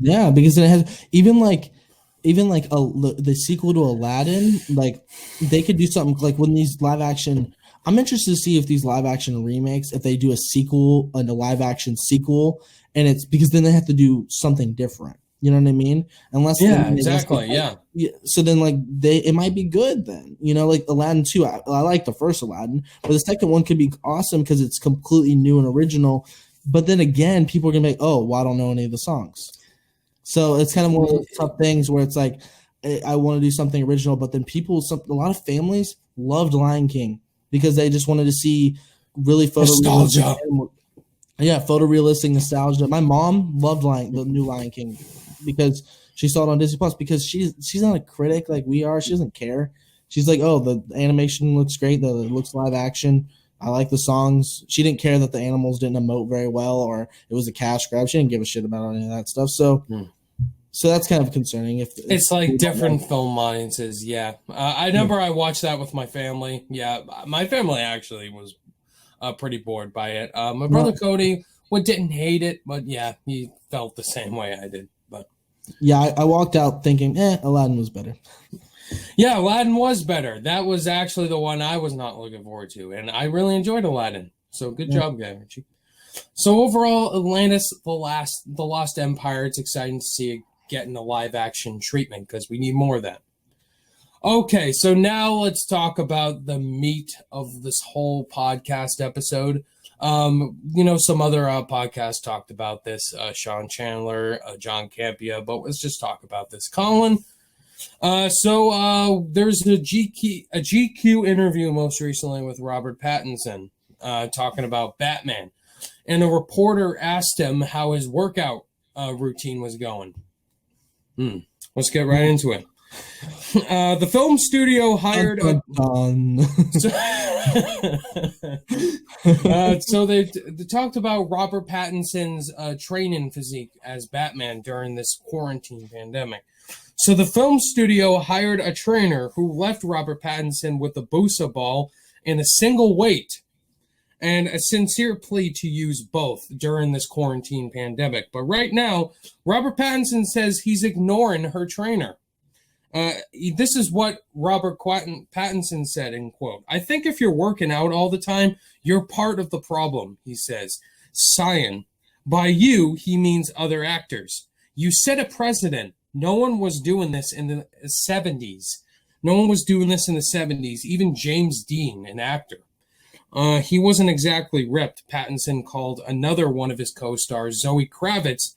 Yeah, because it has even the sequel to Aladdin, like they could do something like when these live action I'm interested to see if these live action remakes, if they do a sequel and a live action sequel, and it's because then they have to do something different. You know what I mean? Unless exactly. Yeah. So then it might be good then. Like Aladdin 2. I like the first Aladdin, but the second one could be awesome because it's completely new and original. But then again, people are gonna be like, oh, well, I don't know any of the songs. So it's kind of one of those tough things where it's like, I want to do something original, but then a lot of families loved Lion King because they just wanted to see really nostalgia. Photorealistic nostalgia. My mom loved the new Lion King because she saw it on Disney Plus because she's not a critic like we are. She doesn't care. She's like, oh, the animation looks great. It looks live action. I like the songs. She didn't care that the animals didn't emote very well or it was a cash grab. She didn't give a shit about any of that stuff. So that's kind of concerning. If it's like different film audiences, yeah. I remember I watched that with my family. Yeah, my family actually was pretty bored by it. My brother Cody didn't hate it, but yeah, he felt the same way I did. But yeah, I walked out thinking, Aladdin was better. Yeah, Aladdin was better. That was actually the one I was not looking forward to, and I really enjoyed Aladdin. So good job, Guy Ritchie. So overall, Atlantis, the Lost Empire. It's exciting to see it getting a live action treatment because we need more of that. Okay, so now let's talk about the meat of this whole podcast episode. Some other podcasts talked about this, Sean Chandler, John Campea, but let's just talk about this. Colin, so there's a GQ interview most recently with Robert Pattinson talking about Batman, and a reporter asked him how his workout routine was going. Let's get right into it. The film studio hired so they talked about Robert Pattinson's training physique as Batman during this quarantine pandemic. So the film studio hired a trainer who left Robert Pattinson with a Busa ball and a single weight and a sincere plea to use both during this quarantine pandemic. But right now, Robert Pattinson says he's ignoring her trainer. This is what Robert Pattinson said, in quote, "I think if you're working out all the time, you're part of the problem," he says. "Cyan. By you, he means other actors. You set a precedent. No one was doing this in the 70s. No one was doing this in the 70s, even James Dean, an actor. He wasn't exactly ripped," Pattinson called another one of his co-stars, Zoe Kravitz,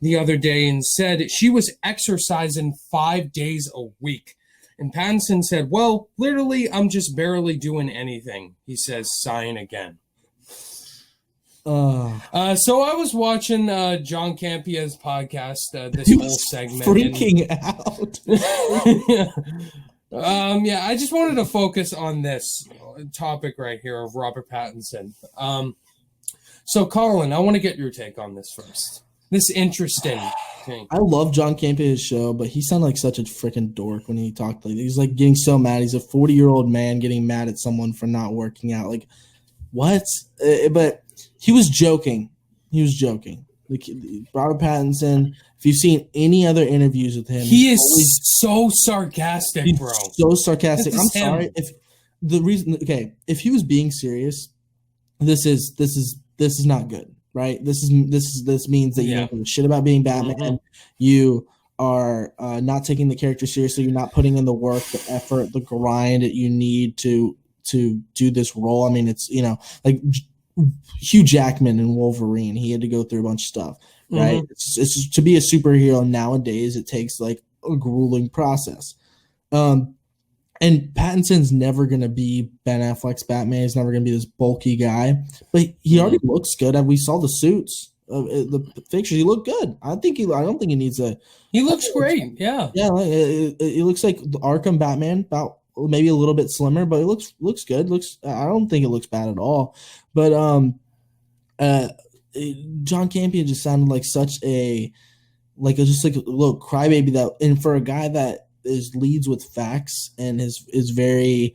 the other day and said she was exercising 5 days a week. And Pattinson said, "Well, literally, I'm just barely doing anything," he says, sighing again. So I was watching John Campea's podcast, this whole segment. Freaking out. Yeah, I just wanted to focus on this topic right here of Robert Pattinson. So Colin, I want to get your take on this first. This interesting thing. I love John Campea's show, but he sounded like such a freaking dork when he talked. Like he's like getting so mad. He's a 40-year-old man getting mad at someone for not working out. Like, what? But he was joking. Like Robert Pattinson. If you've seen any other interviews with him, he is so sarcastic, bro. So sarcastic. I'm sorry if the reason. Okay, if he was being serious, this is not good. Right. This means that you don't give a shit about being Batman. Mm-hmm. You are not taking the character seriously. You're not putting in the work, the effort, the grind that you need to do this role. I mean, it's like Hugh Jackman in Wolverine. He had to go through a bunch of stuff. Right. Mm-hmm. It's just, to be a superhero nowadays, it takes like a grueling process. And Pattinson's never going to be Ben Affleck's Batman. He's never going to be this bulky guy. But he already looks good. And we saw the suits, the pictures. He looked good. I don't think he needs a. He looks great. Yeah. Yeah. It looks like the Arkham Batman, about maybe a little bit slimmer, but it looks good. I don't think it looks bad at all. But John Campea just sounded like such a little crybaby that, and for a guy that leads with facts and is very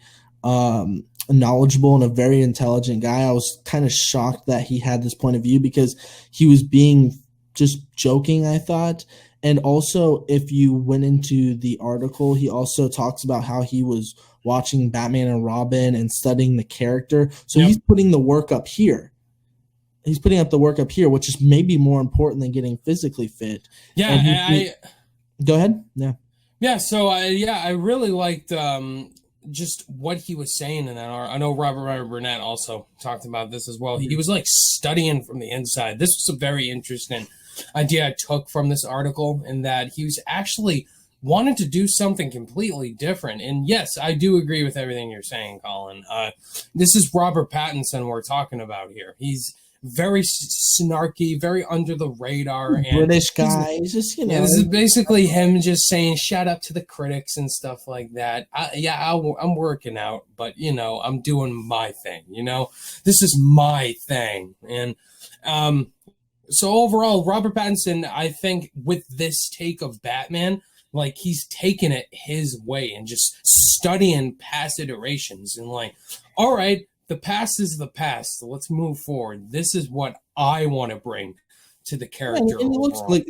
knowledgeable and a very intelligent guy, I was kind of shocked that he had this point of view because he was being just joking, I thought. And also, if you went into the article, he also talks about how he was watching Batman and Robin and studying the character. So Yep. he's putting the work up here. He's putting up the work up here, which is maybe more important than getting physically fit. Yeah, And go ahead. Yeah. Yeah, so I really liked just what he was saying in that. I know Robert Burnett also talked about this as well. He was like studying from the inside. This was a very interesting idea I took from this article, in that he was actually wanted to do something completely different. And yes, I do agree with everything you're saying, Colin. This is Robert Pattinson we're talking about here. He's very snarky, very under the radar, and British guy. He's just, you know, this is basically him just saying "shout out to the critics" and stuff like that. I'm working out, but you know, I'm doing my thing. You know, this is my thing, and so overall, Robert Pattinson, I think, with this take of Batman, like he's taken it his way and just studying past iterations and like, all right. The past is the past. So let's move forward. This is what I want to bring to the character. And it looks like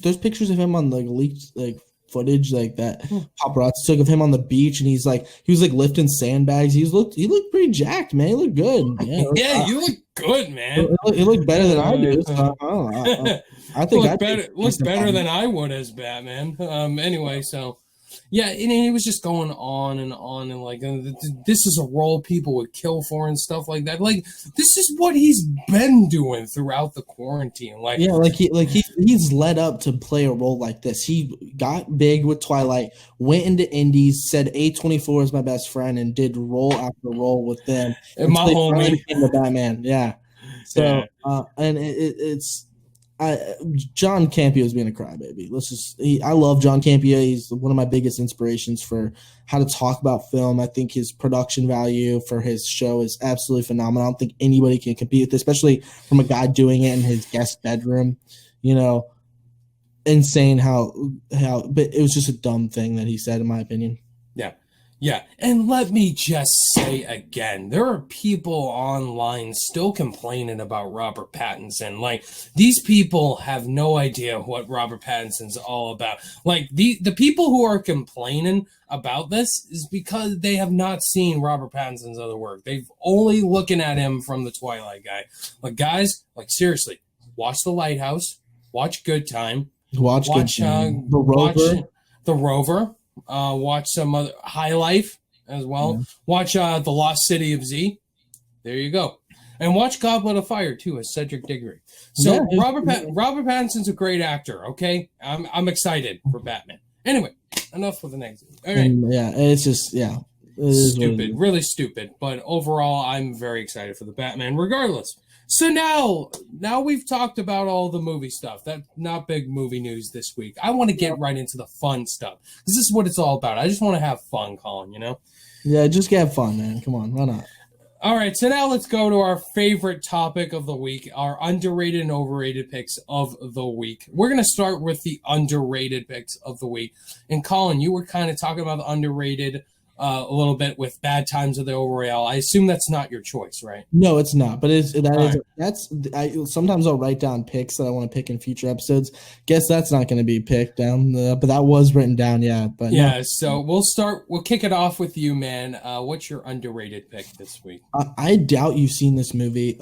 those pictures of him on like leaked like footage like that paparazzi took of him on the beach, and he was like lifting sandbags. He looked pretty jacked, man. He looked good. Yeah, you look good, man. He looked better than I do. So I don't know. I think looks better than I would as Batman. Anyway, so. Yeah, and he was just going on, and like, this is a role people would kill for and stuff like that. Like, this is what he's been doing throughout the quarantine. Like, yeah, he's led up to play a role like this. He got big with Twilight, went into indies, said A24 is my best friend, and did role after role with them. And my homie became the Batman. Yeah. So, and it's. John Campea is being a crybaby. I love John Campea. He's one of my biggest inspirations for how to talk about film. I think his production value for his show is absolutely phenomenal. I don't think anybody can compete with it, especially from a guy doing it in his guest bedroom. You know, insane how, but it was just a dumb thing that he said, in my opinion. Yeah, and let me just say again, there are people online still complaining about Robert Pattinson. Like, these people have no idea what Robert Pattinson's all about. Like, the people who are complaining about this is because they have not seen Robert Pattinson's other work. They've only looking at him from the Twilight guy. Like, guys, like, seriously, watch The Lighthouse, watch Good Time, watch The Rover. The Rover. Watch some other High Life as well. Yeah. Watch The Lost City of Z. There you go. And watch Goblet of Fire too, as Cedric Diggory. So yeah, Robert Pattinson's a great actor. Okay, I'm excited for Batman. Anyway, enough with the negative. All right. It's just stupid, really stupid. But overall, I'm very excited for the Batman, regardless. So now we've talked about all the movie stuff. That's not big movie news this week. I want to get right into the fun stuff. This is what it's all about. I just want to have fun, Colin, you know? Yeah, just have fun, man. Come on, why not? All right, so now let's go to our favorite topic of the week, our underrated and overrated picks of the week. We're going to start with the underrated picks of the week. And Colin, you were kind of talking about the underrated a little bit with Bad Times of the El Royale. I assume that's not your choice, right? No, it's not. But sometimes I'll write down picks that I want to pick in future episodes. Guess that's not going to be picked down, but that was written down. Yeah, but yeah. No. So we'll kick it off with you, man. What's your underrated pick this week? I doubt you've seen this movie.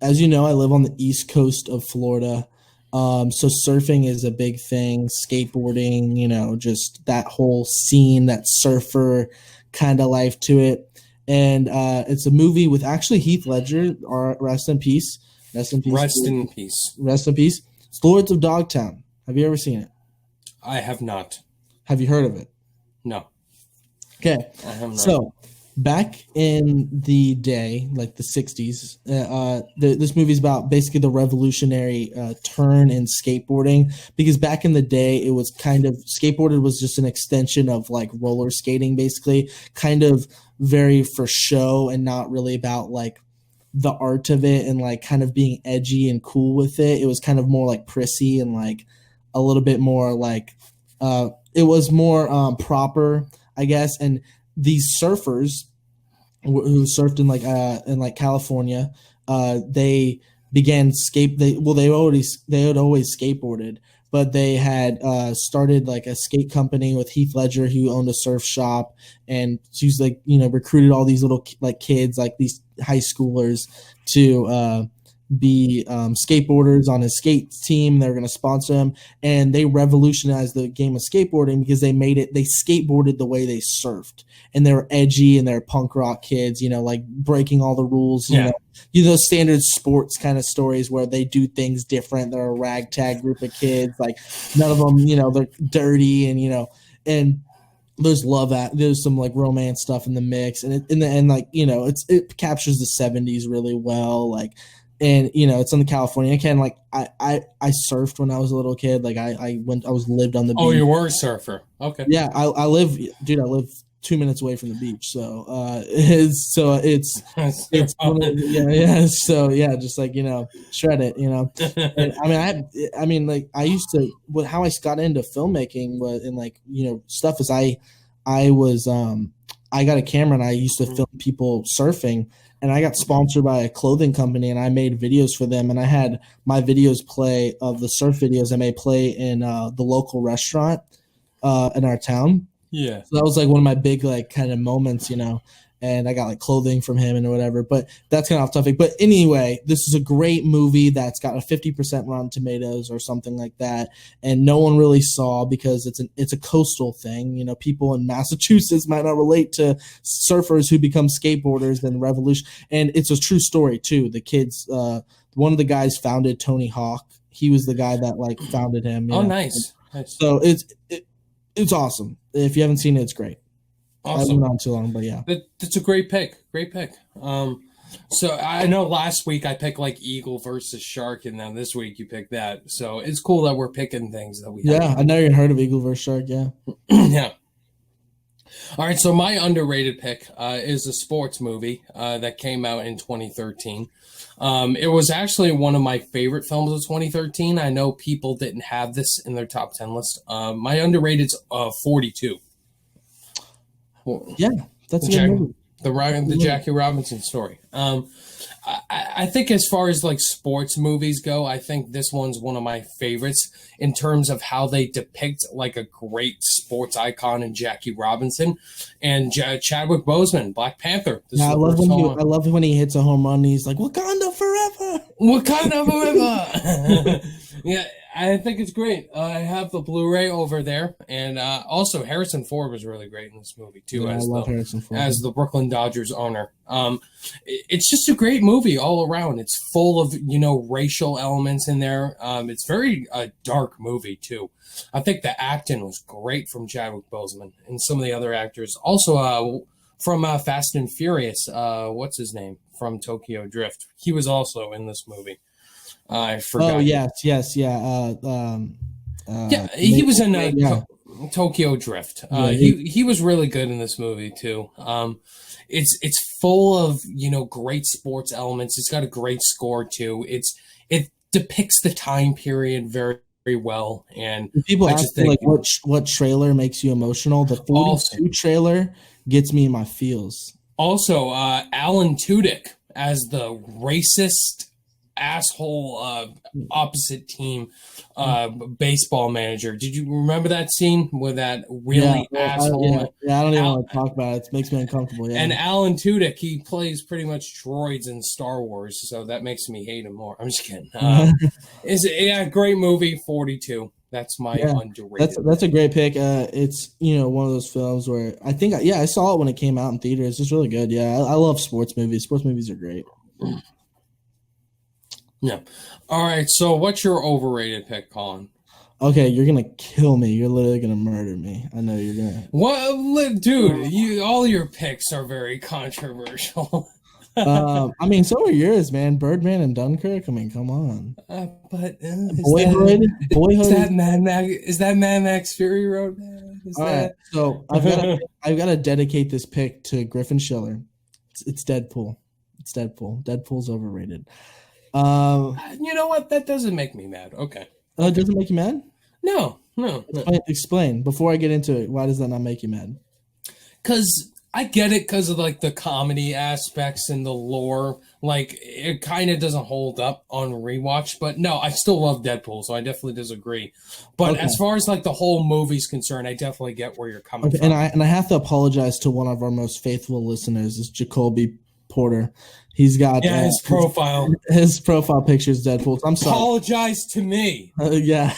As you know, I live on the East Coast of Florida. So surfing is a big thing, skateboarding, you know, just that whole scene, that surfer kind of life to it. And it's a movie with actually Heath Ledger, rest in peace. Rest in peace. Rest in peace. Rest in peace. It's Lords of Dogtown. Have you ever seen it? I have not. Have you heard of it? No. Okay. I have not. So back in the day, like the 60s, this movie's about basically the revolutionary turn in skateboarding, because back in the day, it was kind of skateboarded was just an extension of like roller skating, basically, kind of very for show and not really about like the art of it and like kind of being edgy and cool with it. It was kind of more like prissy and like a little bit more like it was more proper, I guess. And these surfers who surfed in like California, they began they had always skateboarded, but they had started like a skate company with Heath Ledger, who owned a surf shop, and she's like, recruited all these little like kids, like these high schoolers, to be skateboarders on his skate team. They're going to sponsor him, and they revolutionized the game of skateboarding because they skateboarded the way they surfed, and they were edgy and they're punk rock kids, like breaking all the rules, those standard sports kind of stories where they do things different. They're a ragtag group of kids, like none of them, they're dirty, and there's there's some like romance stuff in the mix, and in the end, like, it captures the 70s really well, like. And it's in the California. Again, like I surfed when I was a little kid. Like I lived on the beach. Oh, you were a surfer. Okay. Yeah, I live 2 minutes away from the beach. So it's So yeah, just like, shred it, And, I used to, how I got into filmmaking was, and like, stuff is I got a camera and I used to film people surfing. And I got sponsored by a clothing company, and I made videos for them. And I had my videos play of the surf videos I may play in the local restaurant in our town. Yeah. So that was like one of my big like kind of moments, and I got like clothing from him and whatever. But that's kind of off topic. But anyway, this is a great movie that's got a 50% Rotten Tomatoes or something like that, and no one really saw because it's a coastal thing. People in Massachusetts might not relate to surfers who become skateboarders and revolution. And it's a true story too. The kids, one of the guys founded Tony Hawk. He was the guy that like founded him. Oh, nice. So it's awesome. If you haven't seen it, it's great. Awesome. I went on too long, but yeah. That's a great pick. Great pick. So I know last week I picked like Eagle versus Shark, and then this week you picked that. So it's cool that we're picking things that we have. Yeah, I never even heard of Eagle versus Shark, yeah. Yeah. All right, so my underrated pick is a sports movie that came out in 2013. It was actually one of my favorite films of 2013. I know people didn't have this in their top 10 list. My underrated's 42. Yeah, that's a good movie. The Jackie Robinson story. I think as far as like sports movies go, I think this one's one of my favorites in terms of how they depict like a great sports icon in Jackie Robinson and Chadwick Boseman, Black Panther. I love when he hits a home run and he's like, Wakanda forever! Wakanda forever! Yeah, I think it's great. I have the Blu-ray over there, and also Harrison Ford was really great in this movie too. Yeah, as the Brooklyn Dodgers owner. It's just a great movie all around. It's full of racial elements in there. It's very dark movie too. I think the acting was great from Chadwick Boseman and some of the other actors. Also from Fast and Furious. What's his name from Tokyo Drift? He was also in this movie. I forgot. Oh yes, yeah. He was in Tokyo Drift. He was really good in this movie too. It's full of great sports elements. It's got a great score too. It depicts the time period very, very well. And people ask me like what trailer makes you emotional. The 42 trailer gets me in my feels. Also, Alan Tudyk as the racist asshole opposite team baseball manager. Did you remember that scene with that really asshole? I don't even want to talk about it. It makes me uncomfortable. Yeah. And Alan Tudyk, he plays pretty much droids in Star Wars, so that makes me hate him more. I'm just kidding. Great movie. 42. That's my underrated. That's a great pick. It's one of those films where I think I saw it when it came out in theaters. It's really good. Yeah, I love sports movies. Sports movies are great. Yeah. All right. So, what's your overrated pick, Colin? Okay, you're gonna kill me. You're literally gonna murder me. I know you're gonna. What, dude? All your picks are very controversial. So are yours, man. Birdman and Dunkirk. I mean, come on. Boyhood. Is that Mad Max Fury Road? Right, so I've got to dedicate this pick to Griffin Schiller. It's Deadpool. It's Deadpool. Deadpool's overrated. You know what? That doesn't make me mad. Okay. Oh, it doesn't make you mad? No. Explain. Before I get into it, why does that not make you mad? Because I get it because of like the comedy aspects and the lore. Like it kind of doesn't hold up on rewatch, but no, I still love Deadpool, so I definitely disagree. But Okay. as far as like the whole movie's concerned, I definitely get where you're coming Okay, from. and I have to apologize to one of our most faithful listeners, is Jacoby Porter. He's got His profile. His profile picture is Deadpool. I'm sorry. Apologize to me. Yeah.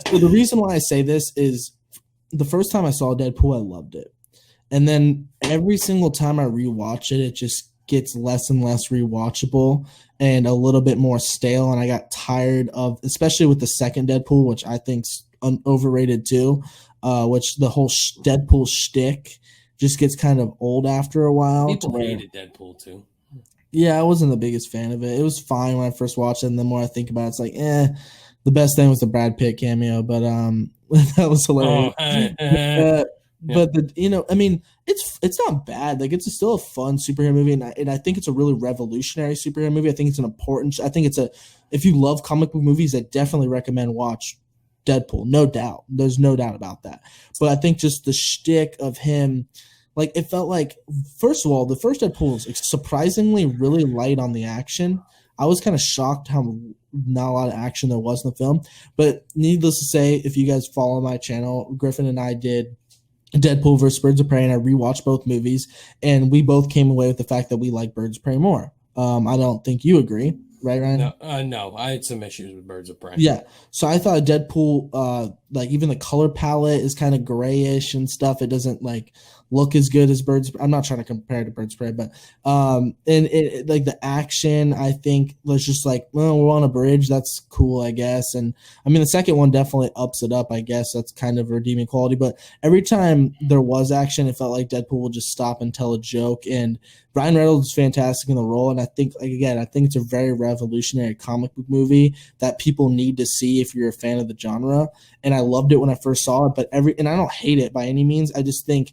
So the reason why I say this is the first time I saw Deadpool, I loved it. And then every single time I rewatch it, it just gets less and less rewatchable and a little bit more stale. And I got tired of, especially with the second Deadpool, which I think's overrated too, which the whole Deadpool shtick just gets kind of old after a while. People hated Deadpool too. Yeah, I wasn't the biggest fan of it. It was fine when I first watched it, and the more I think about it, it's like, the best thing was the Brad Pitt cameo, but that was hilarious. But I mean, it's not bad. Like it's still a fun superhero movie, and I think it's a really revolutionary superhero movie. I think it's an important. I think if you love comic book movies, I definitely recommend watch Deadpool. No doubt, there's no doubt about that. But I think just the shtick of him, like it felt like, first of all, the first Deadpool was surprisingly really light on the action. I was kind of shocked how not a lot of action there was in the film. But needless to say, if you guys follow my channel, Griffin and I did Deadpool versus Birds of Prey, and I rewatched both movies, and we both came away with the fact that we like Birds of Prey more. I don't think you agree, right, Ryan? No, I had some issues with Birds of Prey. Yeah, so I thought Deadpool, like even the color palette is kind of grayish and stuff. It doesn't like look as good as Birds. I'm not trying to compare it to Birds of Prey, but and it like the action, I think was just like, well, we're on a bridge. That's cool, I guess. And I mean, the second one definitely ups it up. I guess that's kind of a redeeming quality. But every time there was action, it felt like Deadpool would just stop and tell a joke. And Ryan Reynolds is fantastic in the role. And I think, like, again, I think it's a very revolutionary comic book movie that people need to see if you're a fan of the genre. And I loved it when I first saw it. But and I don't hate it by any means. I just think,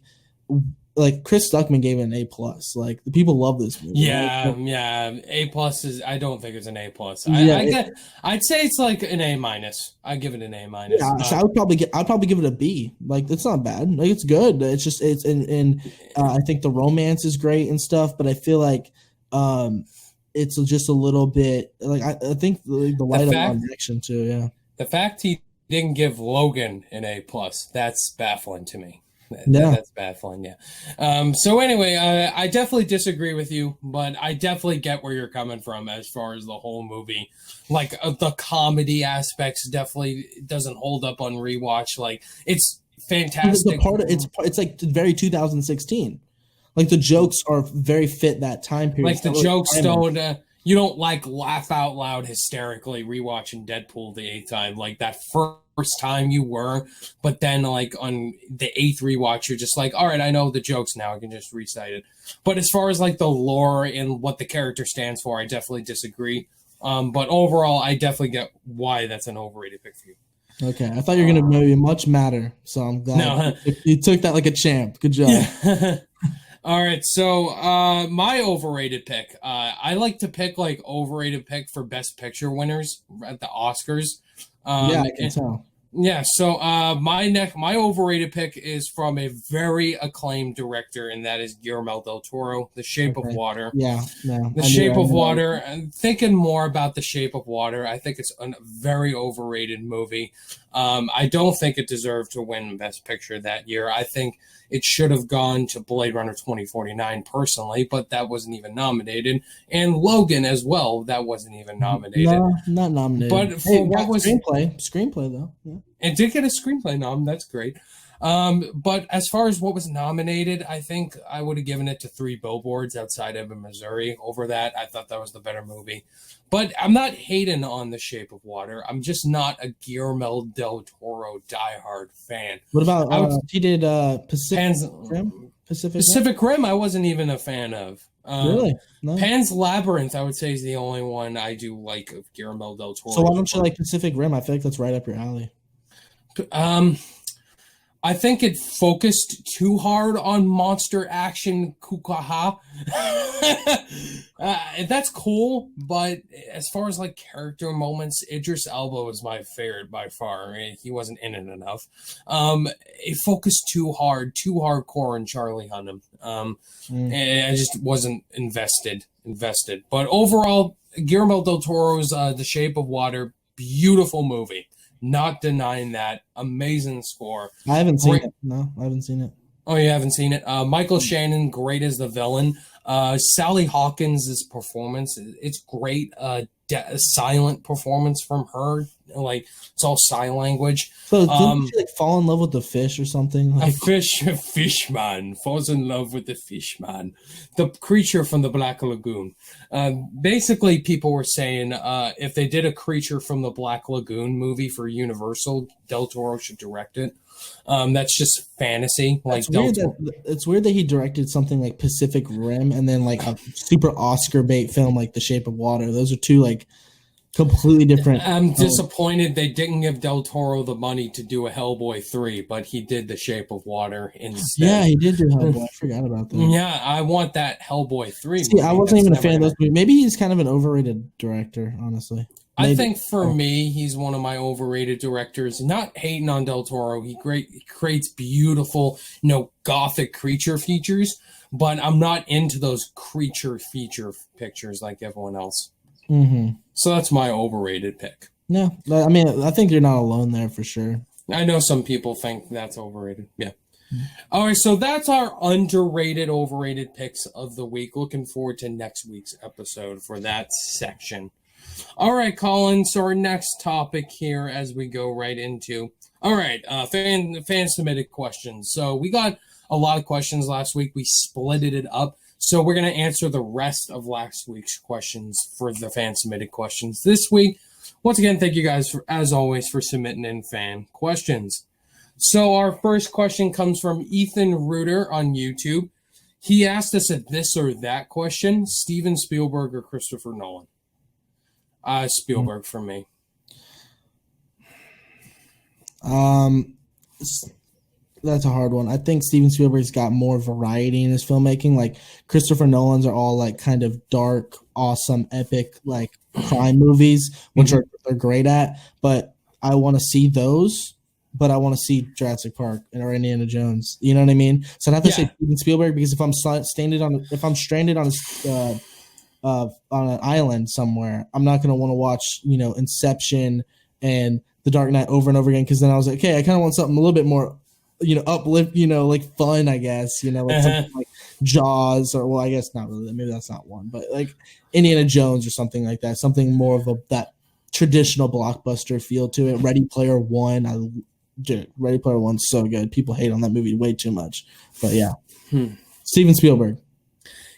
like, Chris Stuckman gave it an A+. Like, the people love this movie. Yeah, right? yeah. A+ is. I don't think it's an A+. Yeah, I'd say it's like an A-. I give it an A-. Yeah, so I'd probably give it a B. Like, it's not bad. Like, it's good. It's just and I think the romance is great and stuff. But I feel like it's just a little bit like I think the light on action too. Yeah. The fact he didn't give Logan an A+, that's baffling to me. That's baffling, yeah. So anyway, I definitely disagree with you, but I definitely get where you're coming from as far as the whole movie. Like, the comedy aspects definitely doesn't hold up on rewatch. Like, it's fantastic. It's like very 2016. Like, the jokes are very fit that time period. Like, the jokes don't... you don't, like, laugh out loud hysterically rewatching Deadpool the 8th time. Like, that first time you were, but then, like, on the 8th rewatch, you're just like, all right, I know the jokes now. I can just recite it. But as far as, like, the lore and what the character stands for, I definitely disagree. But overall, I definitely get why that's an overrated pick for you. Okay, I thought you were going to maybe much matter, so I'm glad you took that like a champ. Good job. Yeah. All right, so my overrated pick. I like to pick like overrated pick for Best Picture winners at the Oscars. Yeah, I can tell. Yeah, so my overrated pick is from a very acclaimed director, and that is Guillermo del Toro, The Shape of Water. Yeah, The Shape of Water. And thinking more about The Shape of Water, I think it's a very overrated movie. I don't think it deserved to win Best Picture that year. I think it should have gone to Blade Runner 2049 personally, but that wasn't even nominated. And Logan as well, that wasn't even nominated. No, not nominated. But for what was screenplay though? Yeah. It did get a screenplay nom. That's great. But as far as what was nominated, I think I would have given it to Three Billboards Outside Ebbing, Missouri. Over that, I thought that was the better movie. But I'm not hating on The Shape of Water. I'm just not a Guillermo del Toro diehard fan. What about he did Pacific Rim? Pacific Rim, I wasn't even a fan of. Really? No? Pan's Labyrinth, I would say, is the only one I do like of Guillermo del Toro. So why don't you like Pacific Rim? I feel like that's right up your alley. I think it focused too hard on monster action kukaha. That's cool, but as far as like character moments, Idris Elba was my favorite by far. He wasn't in it enough. It focused too hardcore on Charlie Hunnam. And I just wasn't invested. But overall, Guillermo del Toro's The Shape of Water, beautiful movie. Not denying that. Amazing score. I haven't seen it. No, I haven't seen it. Oh, you haven't seen it? Michael Shannon, great as the villain. Sally Hawkins' performance, it's great. Silent performance from her. Like, it's all sign language. So didn't she like fall in love with the fish or something? Like, a fishman falls in love with the fishman, the creature from the Black Lagoon. Basically, people were saying if they did a Creature from the Black Lagoon movie for Universal, Del Toro should direct it. That's just fantasy. Like it's weird that he directed something like Pacific Rim and then like a super Oscar bait film like The Shape of Water. Those are two like completely different. I'm disappointed they didn't give Del Toro the money to do a Hellboy 3, but he did The Shape of Water instead. Yeah, he did do Hellboy. I forgot about that. Yeah, I want that Hellboy 3 See, I wasn't even a fan of those movies. Maybe he's kind of an overrated director, honestly. Maybe. I think for me, he's one of my overrated directors. Not hating on Del Toro. He creates beautiful, gothic creature features, but I'm not into those creature feature pictures like everyone else. Mm-hmm. So that's my overrated pick. Yeah, I mean, I think you're not alone there for sure. I know some people think that's overrated. Yeah. Mm-hmm. All right, so that's our underrated, overrated picks of the week. Looking forward to next week's episode for that section. All right, Colin, so our next topic here as we go right into... All right, fan-submitted questions. So we got a lot of questions last week. We split it up. So we're going to answer the rest of last week's questions for the fan-submitted questions this week. Once again, thank you guys, as always, for submitting in fan questions. So our first question comes from Ethan Reuter on YouTube. He asked us a this or that question, Steven Spielberg or Christopher Nolan. Spielberg for me. That's a hard one. I think Steven Spielberg's got more variety in his filmmaking. Like Christopher Nolan's are all like kind of dark, awesome, epic like crime movies, which they're great at. But I want to see those. But I want to see Jurassic Park or Indiana Jones. You know what I mean? So I have to say Steven Spielberg because if I'm stranded on an island somewhere, I'm not going to want to watch, Inception and The Dark Knight over and over again. Cause then I was like, okay, I kind of want something a little bit more, uplift, like fun, I guess, like something like Jaws or, well, I guess not really. Maybe that's not one, but like Indiana Jones or something like that. Something more of that traditional blockbuster feel to it. Ready Player One. Ready Player One's so good. People hate on that movie way too much, but yeah. Steven Spielberg.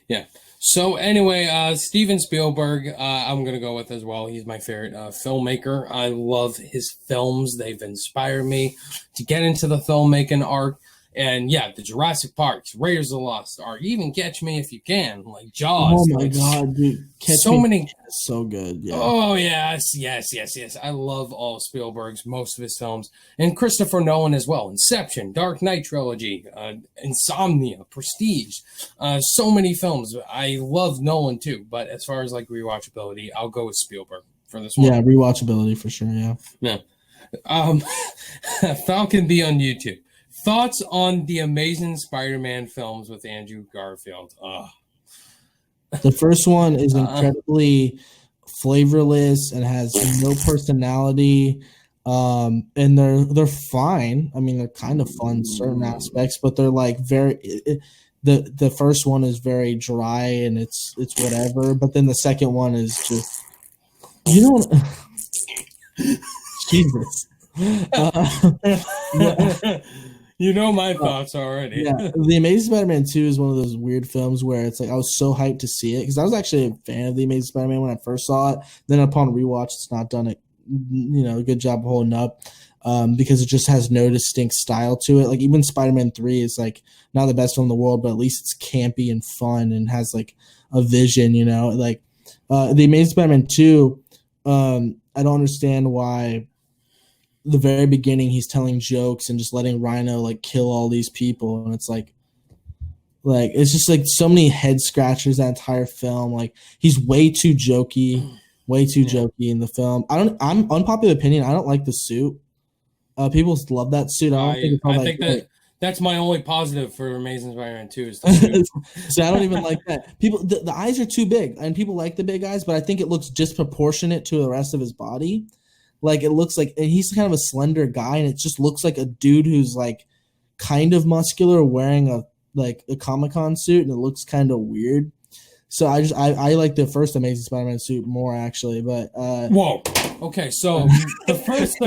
Yeah. So anyway, Steven Spielberg, I'm going to go with as well. He's my favorite filmmaker. I love his films. They've inspired me to get into the filmmaking arc. And yeah, the Jurassic Parks, Raiders of the Lost Ark, even Catch Me If You Can, like Jaws. Oh my God, dude. So good. Yeah. Oh, yes. I love all Spielberg's, most of his films. And Christopher Nolan as well. Inception, Dark Knight Trilogy, Insomnia, Prestige. So many films. I love Nolan too, but as far as like rewatchability, I'll go with Spielberg for this one. Yeah, rewatchability for sure, yeah. Yeah. Falcon B on YouTube. Thoughts on the Amazing Spider-Man films with Andrew Garfield? The first one is incredibly flavorless and has no personality, and they're fine. I mean, they're kind of fun in certain aspects, but they're like the first one is very dry and it's whatever. But then the second one is just Jesus. You know my thoughts already. Yeah, The Amazing Spider-Man 2 is one of those weird films where it's like I was so hyped to see it because I was actually a fan of The Amazing Spider-Man when I first saw it. Then upon rewatch, it's not done a good job of holding up because it just has no distinct style to it. Like even Spider-Man 3 is like not the best film in the world, but at least it's campy and fun and has like a vision. Like The Amazing Spider-Man 2. I don't understand why the very beginning, he's telling jokes and just letting Rhino like kill all these people, and it's like it's just like so many head scratchers that entire film. Like he's way too jokey in the film. I'm unpopular opinion. I don't like the suit. People love that suit. I think that's my only positive for Amazing Spider-Man 2 is the suit. So I don't even like that. People, the eyes are too big, and people like the big eyes, but I think it looks disproportionate to the rest of his body. Like it looks like, and he's kind of a slender guy, and it just looks like a dude who's like kind of muscular wearing a Comic-Con suit, and it looks kind of weird. So I like the first Amazing Spider-Man suit more actually, but whoa. Okay, so the first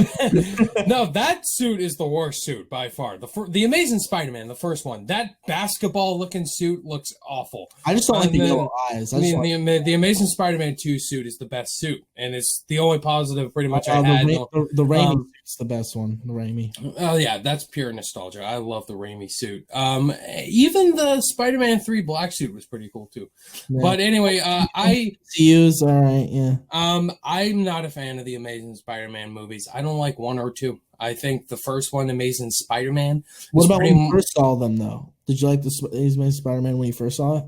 no, that suit is the worst suit by far. The Amazing Spider-Man, the first one, that basketball looking suit looks awful. I just don't like the yellow eyes. The Amazing Spider-Man 2 suit is the best suit, and it's the only positive pretty much I had. The Raimi suit's the best one. The Raimi. Oh yeah, that's pure nostalgia. I love the Raimi suit. Even the Spider-Man 3 black suit was pretty cool too. Yeah. But anyway, I use all right, yeah. I'm not a fan of the Amazing Spider-Man movies. I don't like 1 or 2. I think the first one, Amazing Spider-Man. What about when you first saw them though? Did you like the Amazing Spider-Man when you first saw it?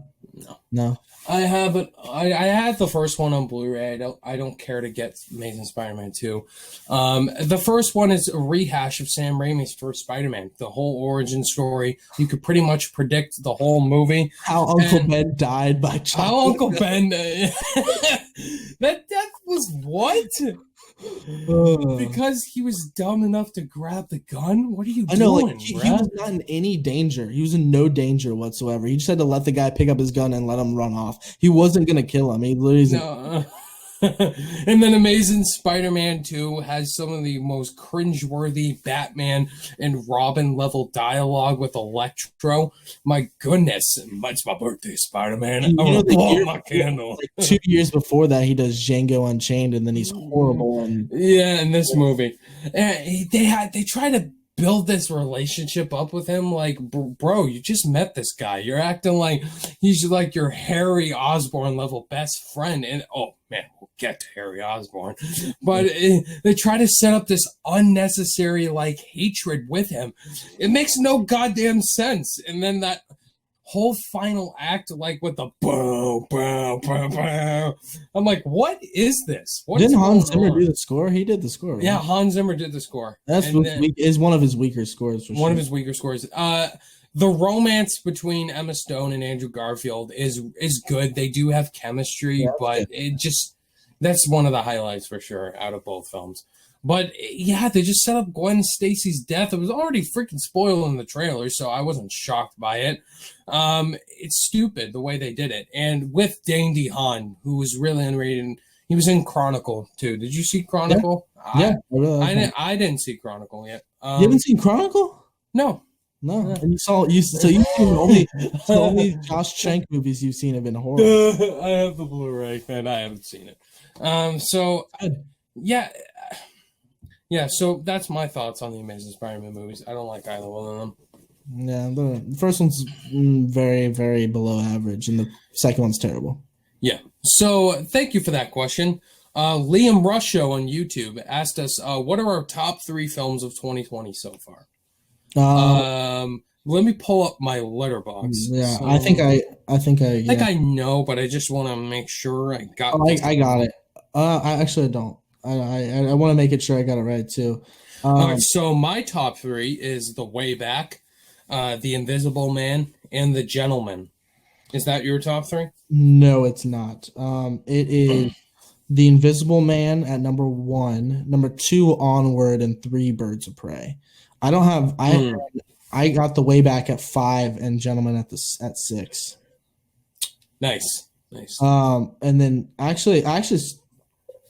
No. I haven't. I had the first one on Blu-ray. I don't care to get Amazing Spider-Man 2. The first one is a rehash of Sam Raimi's first Spider-Man. The whole origin story. You could pretty much predict the whole movie. How Uncle Ben died by chocolate. How Uncle Ben. That death was what? Because he was dumb enough to grab the gun? What are you doing? I know, like, he was not in any danger. He was in no danger whatsoever. He just had to let the guy pick up his gun and let him run off. He wasn't going to kill him. He literally... And then Amazing Spider-Man 2 has some of the most cringeworthy Batman and Robin level dialogue with Electro. My goodness, it's my birthday, Spider-Man. I'm gonna blow my candle. Like 2 years before that, he does Django Unchained, and then he's horrible. Yeah, in this movie, they try to build this relationship up with him. Like, bro, you just met this guy. You're acting like he's like your Harry Osborn level best friend. And oh man, we'll get to Harry Osborn. But they try to set up this unnecessary like hatred with him. It makes no goddamn sense. And then that whole final act, like with the boom, boom, boom, boom. I'm like, what is this? Didn't Hans Zimmer do the score? He did the score, right? Yeah, Hans Zimmer did the score. Is one of his weaker scores. One of his weaker scores. The romance between Emma Stone and Andrew Garfield is good. They do have chemistry, but that's one of the highlights for sure out of both films. But yeah, they just set up Gwen Stacy's death. It was already freaking spoiled in the trailer, so I wasn't shocked by it. It's stupid the way they did it. And with Dane DeHaan, who was really underrated, he was in Chronicle too. Did you see Chronicle? Yeah. I didn't see Chronicle yet. You haven't seen Chronicle? No. And you've seen the only Josh Trank movies you've seen have been horrible. I have the Blu-ray, and I haven't seen it. Yeah, so that's my thoughts on the Amazing Spider-Man movies. I don't like either one of them. Yeah, the first one's very, very below average, and the second one's terrible. Yeah, so thank you for that question. Liam Rusho on YouTube asked us, what are our top 3 films of 2020 so far? Let me pull up my letterbox. Yeah, so, I think I know, but I just want to make sure I got. I got it. I actually don't. I want to make it sure I got it right too. All right, so my top 3 is The Way Back, The Invisible Man, and The Gentleman. Is that your top 3? No, it's not. It is The Invisible Man at number 1, number 2 Onward, and 3 Birds of Prey. I don't have. I got The Way Back at 5 and Gentleman at 6. Nice. And then actually.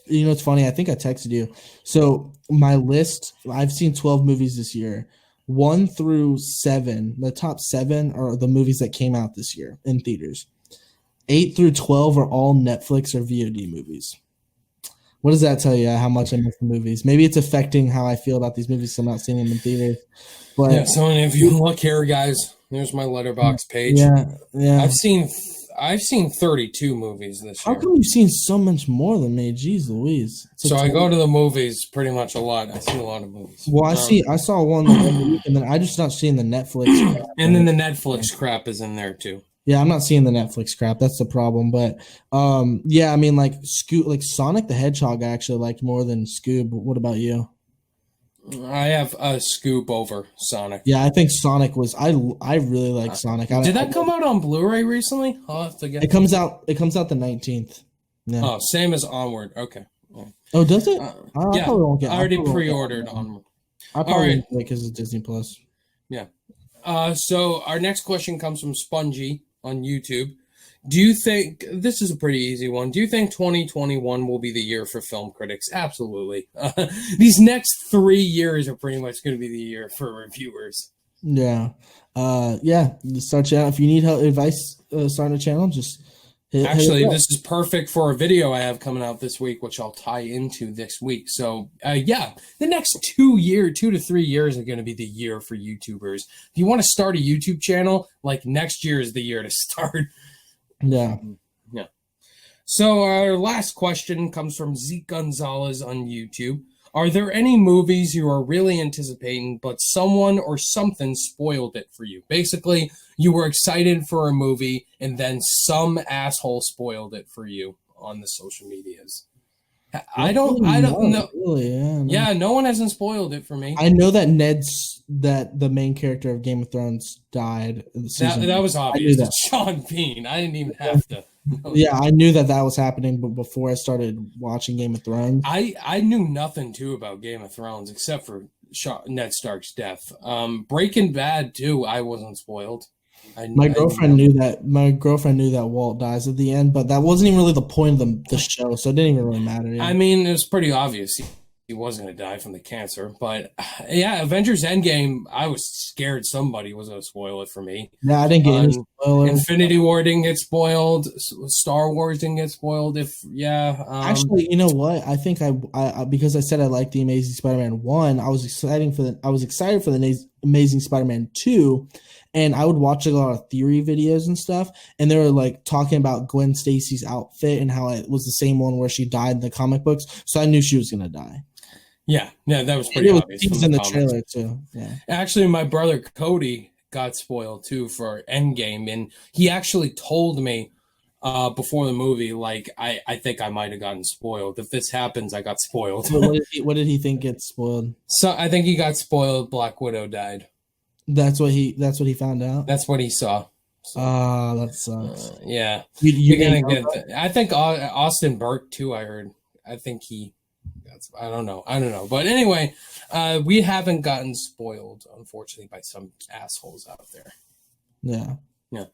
You know, it's funny. I think I texted you. So my list, I've seen 12 movies this year. 1 through 7, the top 7 are the movies that came out this year in theaters. 8 through 12 are all Netflix or VOD movies. What does that tell you? How much I miss the movies? Maybe it's affecting how I feel about these movies. So I'm not seeing them in theaters. But yeah. So if you look here, guys, there's my Letterboxd page. Yeah. I've seen 32 movies this How year. come you've seen so much more than me? Jeez Louise. So I go to the movies pretty much a lot. I see a lot of movies. Well, I saw one the one week, and then I just not seeing the Netflix crap. And then the Netflix crap is in there too. Yeah, I'm not seeing the Netflix crap. That's the problem. But yeah, I mean, like Sonic the Hedgehog, I actually liked more than Scoob. What about you? I have a Scoop over Sonic. Yeah, I think Sonic was. I really like Sonic. Did that come out on Blu-ray recently? I'll have to get. It comes out the 19th. Yeah. Oh, same as Onward. Okay. Yeah. Oh, does it? Yeah, I already pre-ordered Onward. I probably won't because it's Disney Plus. Yeah. So our next question comes from Spongy on YouTube. Do you think, this is a pretty easy one, do you think 2021 will be the year for film critics? Absolutely. These next 3 years are pretty much going to be the year for reviewers. Yeah. Yeah. Start channel. If you need advice starting a channel, just Actually, this is perfect for a video I have coming out this week, which I'll tie into this week. So, yeah, the next 2 to 3 years are going to be the year for YouTubers. If you want to start a YouTube channel, like next year is the year to start. Yeah. Yeah. So our last question comes from Zeke Gonzalez on YouTube. Are there any movies you are really anticipating, but someone or something spoiled it for you? Basically, you were excited for a movie, and then some asshole spoiled it for you on the social medias. I don't know. Really, yeah, no one hasn't spoiled it for me. I know that the main character of Game of Thrones died. That was obvious. It's Sean Bean. I didn't even have to. Yeah, I knew that was happening, but before I started watching Game of Thrones, I knew nothing too about Game of Thrones except for Ned Stark's death. Breaking Bad too, I wasn't spoiled. My girlfriend knew that Walt dies at the end, but that wasn't even really the point of the show, so it didn't even really matter. Yeah. I mean, it was pretty obvious he wasn't going to die from the cancer, but yeah, Avengers Endgame, I was scared somebody was going to spoil it for me. Yeah, I didn't get any spoilers. Infinity War didn't get spoiled. Star Wars didn't get spoiled. Actually, you know what? I think I because I said I liked the Amazing Spider-Man 1, I was excited for the Amazing Spider-Man 2. And I would watch a lot of theory videos and stuff, and they were like talking about Gwen Stacy's outfit and how it was the same one where she died in the comic books. So I knew she was gonna die. Yeah, that was pretty obvious. He was in the trailer too. Yeah. Actually, my brother Cody got spoiled too for Endgame, and he actually told me before the movie, like, I think I might have gotten spoiled. If this happens, I got spoiled. What did he think gets spoiled? So I think he got spoiled. Black Widow died. That's what he found out. That's what he saw. So, that sucks. Yeah, you're gonna get. I think Austin Burke too. I heard. I think he. I don't know. But anyway, we haven't gotten spoiled, unfortunately, by some assholes out there. Yeah. Yeah.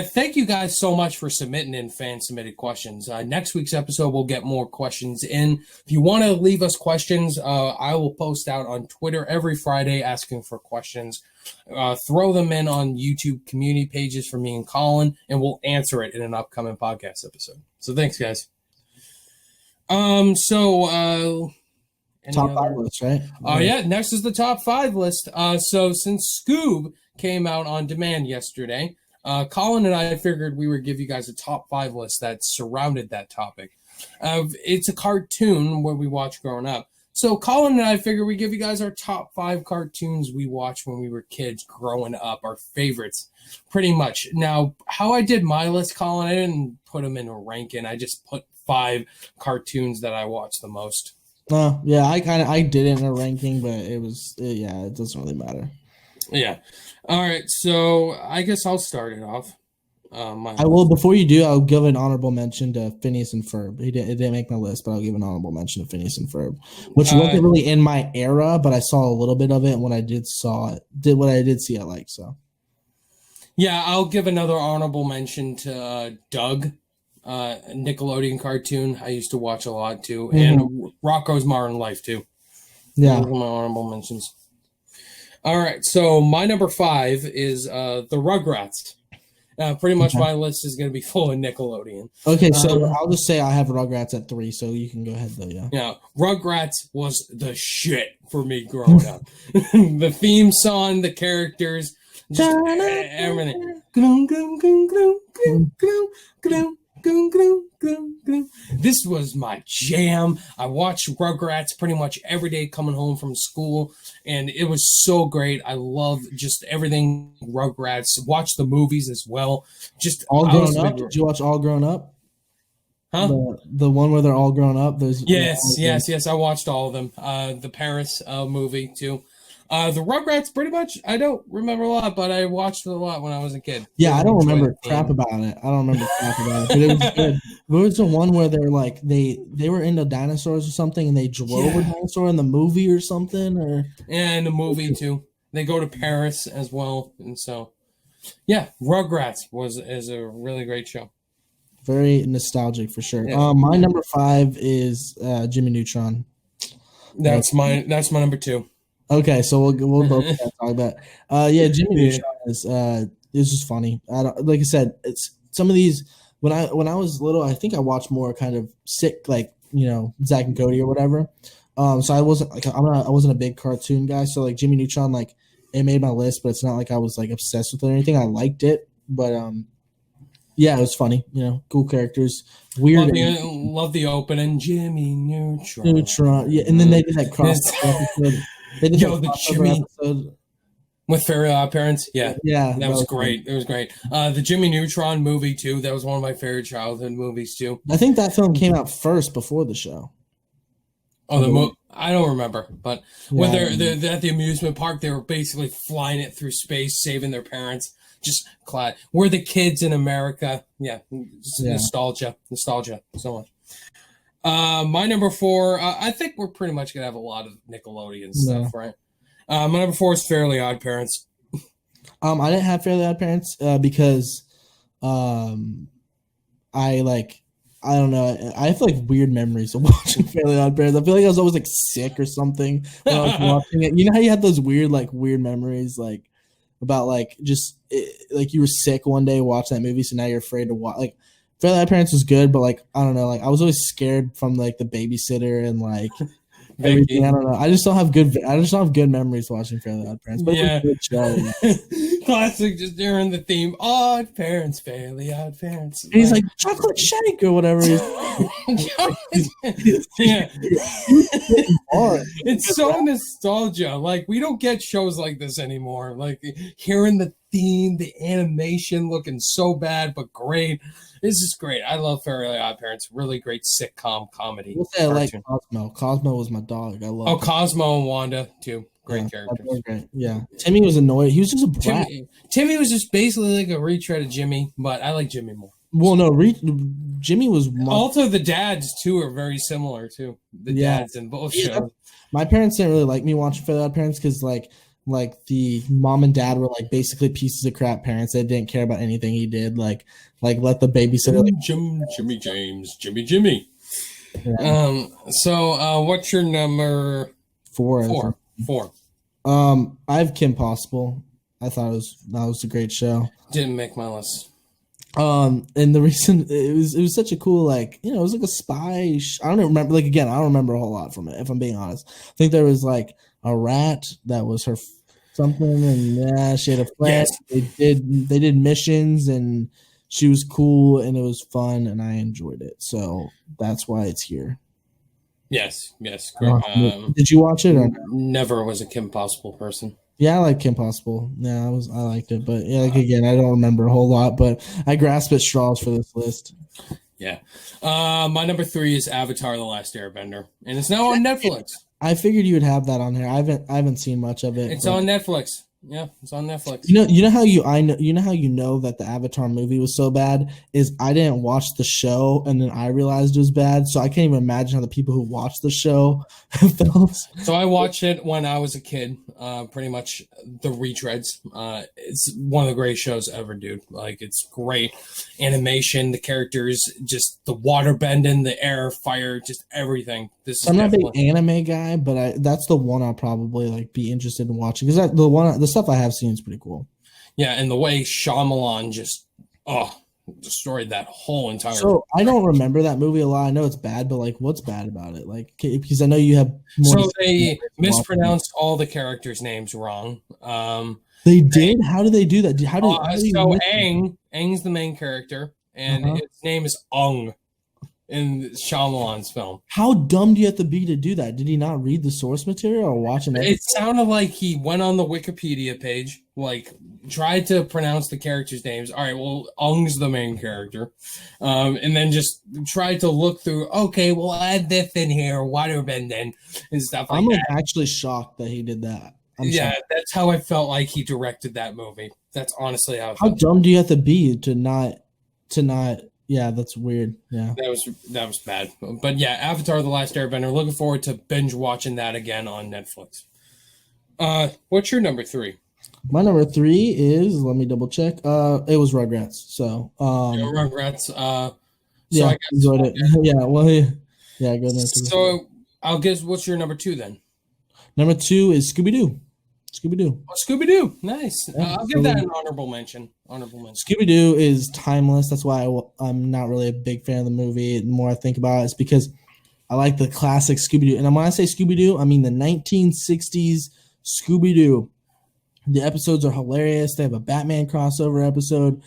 Thank you guys so much for submitting in fan-submitted questions. Next week's episode, we'll get more questions in. If you want to leave us questions, I will post out on Twitter every Friday asking for questions. Throw them in on YouTube community pages for me and Colin, and we'll answer it in an upcoming podcast episode. So thanks, guys. Top 5 list, right? Yeah, next is the top 5 list. So since Scoob came out on demand yesterday, Colin and I figured we would give you guys a top 5 list that surrounded that topic. It's a cartoon where we watched growing up. So Colin and I figured we'd give you guys our top 5 cartoons we watched when we were kids growing up, our favorites, pretty much. Now, how I did my list, Colin, I didn't put them in a ranking. I just put 5 cartoons that I watched the most. Yeah, I did it in a ranking, but it doesn't really matter. Yeah. All right, so I guess I'll start it off. I will. Before you do, I'll give an honorable mention to Phineas and Ferb. It didn't make my list, but I'll give an honorable mention to Phineas and Ferb, which wasn't really in my era, but I saw a little bit of it. And when I did see, I liked. So, yeah, I'll give another honorable mention to Doug, Nickelodeon cartoon. I used to watch a lot too, and Rocko's Modern Life too. Yeah, those are my honorable mentions. All right, so my number 5 is the Rugrats. Pretty much my list is going to be full of Nickelodeon. Okay, so I'll just say I have Rugrats at 3, so you can go ahead though, yeah. Yeah, Rugrats was the shit for me growing up. The theme song, the characters, just everything. This was my jam. I watched Rugrats pretty much every day coming home from school, and it was so great. I love just everything Rugrats. Watch the movies as well. Just All Grown Up. Did you watch All Grown Up? Huh? The one where they're all grown up. Yes. I watched all of them. The Paris movie too. The Rugrats, pretty much, I don't remember a lot, but I watched it a lot when I was a kid. Yeah, I don't remember crap about it. But it was good. There was the one where they're like they were into dinosaurs or something, and they drove a dinosaur in the movie or something. In the movie too. They go to Paris as well, and so yeah, Rugrats is a really great show. Very nostalgic for sure. Yeah. My number 5 is Jimmy Neutron. That's my number 2. Okay, so we'll both talk about. Jimmy Neutron is just funny. Like I said, it's some of these when I was little. I think I watched more kind of sick, like Zack and Cody or whatever. So I wasn't like I wasn't a big cartoon guy. So like Jimmy Neutron, like it made my list, but it's not like I was like obsessed with it or anything. I liked it, but yeah, it was funny. Cool characters. Weird. Love the opening. Jimmy Neutron. Yeah, and then they did that crossover episode. They did the Jimmy episode with Fairly Odd Parents. Yeah, that was great. It was great. The Jimmy Neutron movie too. That was one of my favorite childhood movies too. I think that film came out first before the show. Oh, I don't remember, but when they're at the amusement park, they were basically flying it through space, saving their parents. Just glad we're the kids in America. Nostalgia so much. My number 4, I think we're pretty much gonna have a lot of Nickelodeon stuff, right? My number 4 is Fairly Odd Parents. I didn't have Fairly Odd Parents because I don't know. I have like weird memories of watching Fairly Odd Parents. I feel like I was always like sick or something when I was watching it. You know how you had those weird memories like about like just like you were sick one day watching that movie, so now you're afraid to watch. Like Fairly Odd Parents was good, but like I don't know, like I was always scared from like the babysitter and like everything. I don't know. I just don't have good memories watching Fairly Odd Parents. But it was a good show. Classic, just during the theme. Odd Parents, Fairly Odd Parents. And he's like chocolate shake or whatever. It's so nostalgia. Like we don't get shows like this anymore. Like hearing the theme, the animation looking so bad but great. This is great. I love Fairly Odd Parents. Really great sitcom comedy. We'll say I like Cosmo. Cosmo was my dog. I love. Cosmo and Wanda too. Great characters. Great. Yeah. Timmy was annoyed. He was just a brat. Timmy was just basically like a retread of Jimmy, but I like Jimmy more. Well, no, Jimmy was. Also, the dads too are very similar too. The dads in both shows. My parents didn't really like me watching Fairly Odd Parents because like the mom and dad were like basically pieces of crap parents that didn't care about anything he did. Like let the babysitter. Like, Jimmy James, Jimmy. Yeah. So what's your number? 4. 4. I have Kim Possible. I thought that was a great show. Didn't make my list. And the reason it was such a cool it was like a spy. I don't remember. Like again, I don't remember a whole lot from it. If I'm being honest, I think there was like a rat that was her something, and she had a friend. Yes. They did missions, and she was cool, and it was fun, and I enjoyed it. So that's why it's here. Yes. Did you watch it? Or never was a Kim Possible person. Yeah, I like Kim Possible. Yeah, I liked it, but again, I don't remember a whole lot, but I grasp at straws for this list. Yeah, my number 3 is Avatar: The Last Airbender, and it's now on Netflix. I figured you would have that on here. I haven't seen much of it. It's on Netflix. Yeah, it's on Netflix. You know how you know that the Avatar movie was so bad is I didn't watch the show and then I realized it was bad. So I can't even imagine how the people who watched the show felt. So I watched it when I was a kid. Pretty much the retreads. It's one of the greatest shows ever, dude. Like it's great animation, the characters, just the water bending, the air, fire, just everything. I'm not a big anime guy, but that's the one I'll probably like be interested in watching because the stuff I have seen is pretty cool. Yeah, and the way Shyamalan just destroyed that whole entire. So I don't remember that movie a lot. I know it's bad, but like, what's bad about it? Like, because I know you have. So they mispronounced all the characters' names wrong. They did. How do they do that? So Aang's the main character, and his name is Ung in Shyamalan's film. How dumb do you have to be to do that? Did he not read the source material or watch an episode? It sounded like he went on the Wikipedia page, like tried to pronounce the characters' names. All right, well, Ung's the main character, and then just tried to look through. Okay, we'll add this in here, waterbending, and stuff like that. I'm actually shocked that he did that. That's how I felt like he directed that movie. That's honestly how I felt. How dumb do you have to be to not? Yeah, that's weird. Yeah, that was bad. But yeah, Avatar: The Last Airbender. Looking forward to binge watching that again on Netflix. What's your number 3? My number 3 is, let me double check. It was Rugrats. So Rugrats. So yeah, I enjoyed it. Yeah, well, yeah. Go there. So I'll guess. What's your number 2 then? Number 2 is Scooby-Doo. Scooby-Doo. Oh, Scooby-Doo. Nice. I'll give that an honorable mention. Scooby-Doo is timeless. That's why I'm not really a big fan of the movie. The more I think about it, it's because I like the classic Scooby-Doo. And when I say Scooby-Doo, I mean the 1960s Scooby-Doo. The episodes are hilarious. They have a Batman crossover episode.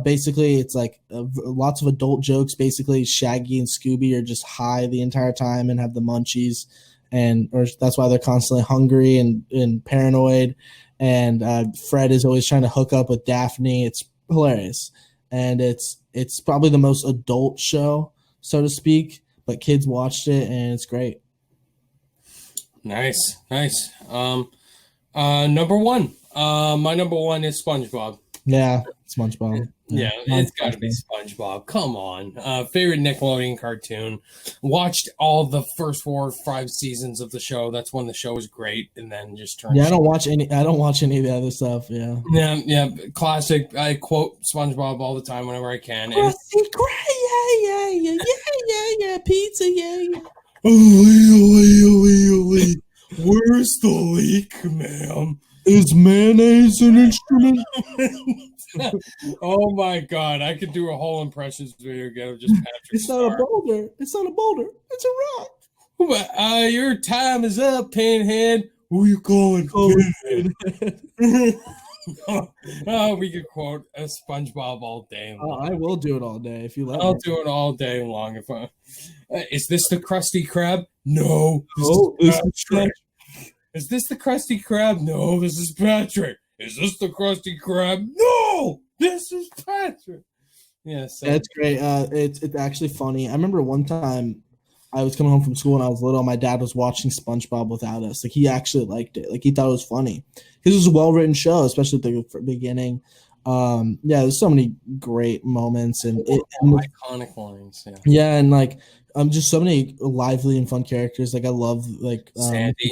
Basically, it's like lots of adult jokes. Basically, Shaggy and Scooby are just high the entire time and have the munchies. Or that's why they're constantly hungry and paranoid. And Fred is always trying to hook up with Daphne. It's hilarious, and it's probably the most adult show, so to speak. But kids watched it, and it's great. Nice. Number 1. My number 1 is SpongeBob. Yeah, SpongeBob. Yeah, it's got to be SpongeBob. Come on. Favorite Nickelodeon cartoon. Watched all the first 4 or 5 seasons of the show. That's when the show was great, and then just turned. Yeah, I don't watch any of the other stuff. Yeah. Yeah. Classic. I quote SpongeBob all the time whenever I can. Yeah, pizza, yeah. Where's the leak, ma'am? Is mayonnaise an instrument? Oh my god, I could do a whole impressions video again of just Patrick. It's not a boulder. It's a rock. Your time is up, Pinhead. Who you calling? Pinhead? We could quote a SpongeBob all day long. I will do it all day if you let me. I'll do it all day long. If is this the Krusty Krab? No. Is this the Krusty Krab? No, this is Patrick. Is this the Krusty Krab? No, this is Patrick. Yes, that's great. It's actually funny. I remember one time I was coming home from school when I was little. My dad was watching SpongeBob without us. Like, he actually liked it. Like, he thought it was funny because it was a well-written show, especially at the beginning. There's so many great moments and iconic lines. Yeah, and like just so many lively and fun characters. Like, I love Mr.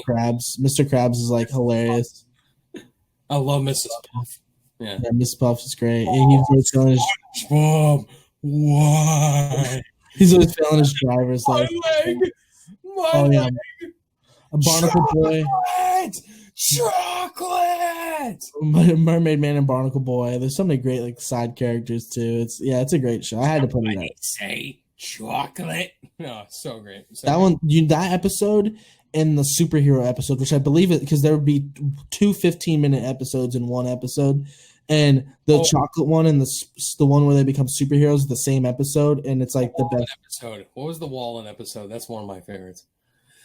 Krabs. Mr. Krabs is like hilarious. I love Mrs. Puff. Yeah, Mrs. Puff is great. And he's always feeling his why? He's always feeling his driver's leg. My leg. A Barnacle Boy. Chocolate. Mermaid Man and Barnacle Boy. There's so many great like side characters too. It's a great show. I had to put it out. Say chocolate. Oh, so great. That episode and the superhero episode, which I believe it because there would be 2 15-minute episodes in one episode, and the chocolate one and the one where they become superheroes, the same episode, and it's like the best episode. What was the Wallen episode? That's one of my favorites.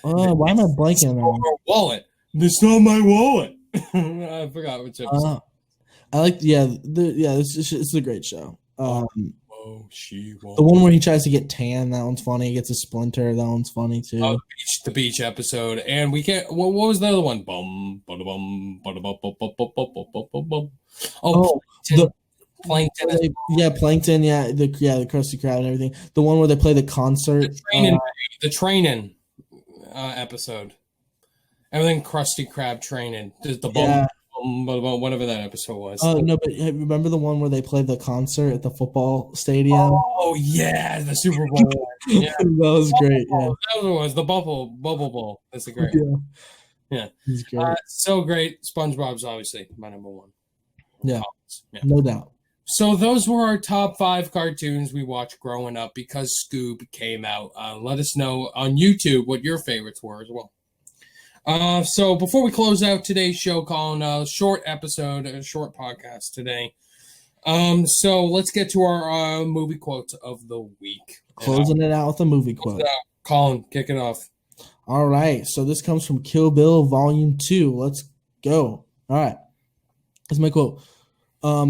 Why am I blanking on that? Wallet. It's not my wallet. I forgot which episode. I like it's a great show. The one where he tries to get tan, that one's funny. He gets a splinter, that one's funny too. The beach episode, and we can't. What was the other one? Plankton. Plankton. Yeah, the Krusty Krab and everything. The one where they play the concert. The training episode. Everything Krusty Krab training. Whatever that episode was. No, but remember the one where they played the concert at the football stadium? Oh yeah, the Super Bowl. Yeah, that was great. Yeah, that was the Bubble Bowl. That's a great. Yeah, great. So great. SpongeBob's obviously my number 1. Yeah, no doubt. So those were our top 5 cartoons we watched growing up because Scoob came out. Let us know on YouTube what your favorites were as well. So before we close out today's show, Colin, a short episode, a short podcast today. So let's get to our movie quote of the week. Closing it out with a movie quote. Colin, kick it off. All right. So this comes from Kill Bill Volume 2. Let's go. All right. Here's my quote.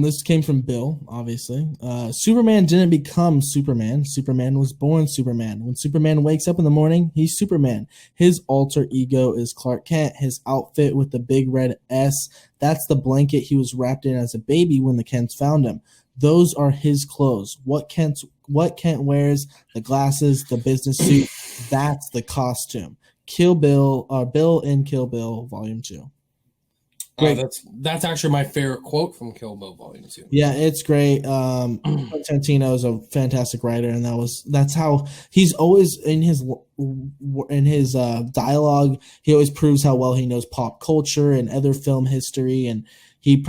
This came from Bill, obviously. Superman didn't become Superman. Superman was born Superman. When Superman wakes up in the morning, he's Superman. His alter ego is Clark Kent. His outfit with the big red S, that's the blanket he was wrapped in as a baby when the Kents found him. Those are his clothes. What Kent wears, the glasses, the business suit, that's the costume. Kill Bill, Bill in Kill Bill Volume 2. That's actually my favorite quote from Kill Bill Volume 2. Yeah, it's great. Tarantino is a fantastic writer, and that's how he's always in his dialogue. He always proves how well he knows pop culture and other film history, and he's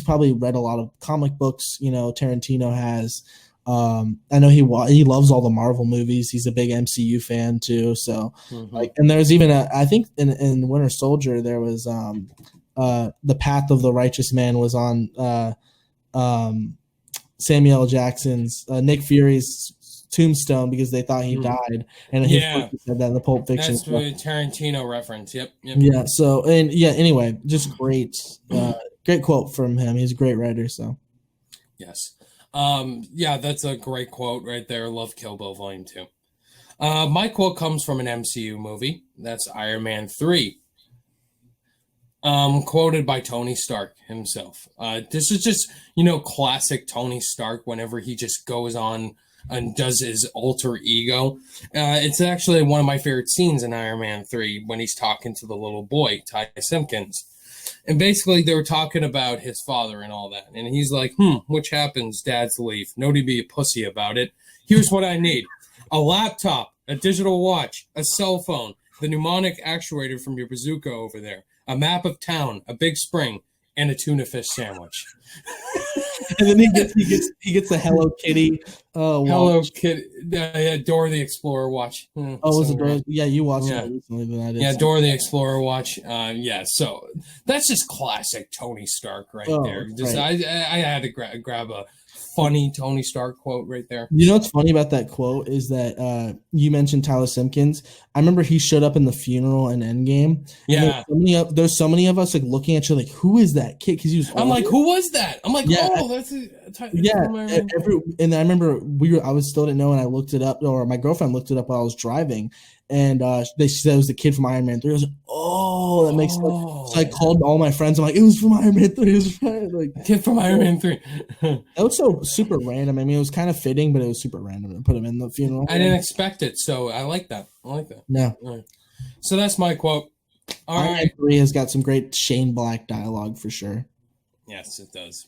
probably read a lot of comic books. Tarantino has. I know he loves all the Marvel movies. He's a big MCU fan too. So and there's even I think in Winter Soldier there was the Path of the Righteous Man was on Samuel L. Jackson's Nick Fury's tombstone because they thought he died, and he said that in the Pulp Fiction. That's a Tarantino reference. Yep. Yeah. So anyway, just great quote from him. He's a great writer. So yes, that's a great quote right there. Love Kill Bill Volume 2. My quote comes from an MCU movie. That's Iron Man 3. Quoted by Tony Stark himself. This is just, classic Tony Stark whenever he just goes on and does his alter ego. It's actually one of my favorite scenes in Iron Man 3 when he's talking to the little boy, Ty Simpkins. And basically they were talking about his father and all that. And he's like, which happens, Dad's leave. Nobody be a pussy about it. Here's what I need. A laptop, a digital watch, a cell phone, the mnemonic actuator from your bazooka over there, a map of town, a big spring, and a tuna fish sandwich. And then he gets a Hello Kitty watch. Hello Kitty, Dora the Explorer watch. Was it Dora? Yeah, you watched it recently than I did. Yeah, Dora the Explorer watch. So that's just classic Tony Stark right there. Just right. I had to grab a funny Tony Stark quote right there. You know what's funny about that quote is that you mentioned Tyler Simpkins. I remember he showed up in the funeral in Endgame. Yeah. There's so many of us like looking at you like, who is that kid? Because he was. I'm like, who was that? I'm like, that's and I remember I was still didn't know, and I looked it up, or my girlfriend looked it up while I was driving, and they said it was the kid from Iron Man 3. I was like, oh, that makes sense. So I called all my friends. I'm like, it was from Iron Man 3. It was like kid from Iron Man 3. That was so super random. I mean, it was kind of fitting, but it was super random to put him in the funeral. I didn't expect it, so I like that. Yeah. Right. So that's my quote. Iron Man 3 has got some great Shane Black dialogue for sure. Yes, it does.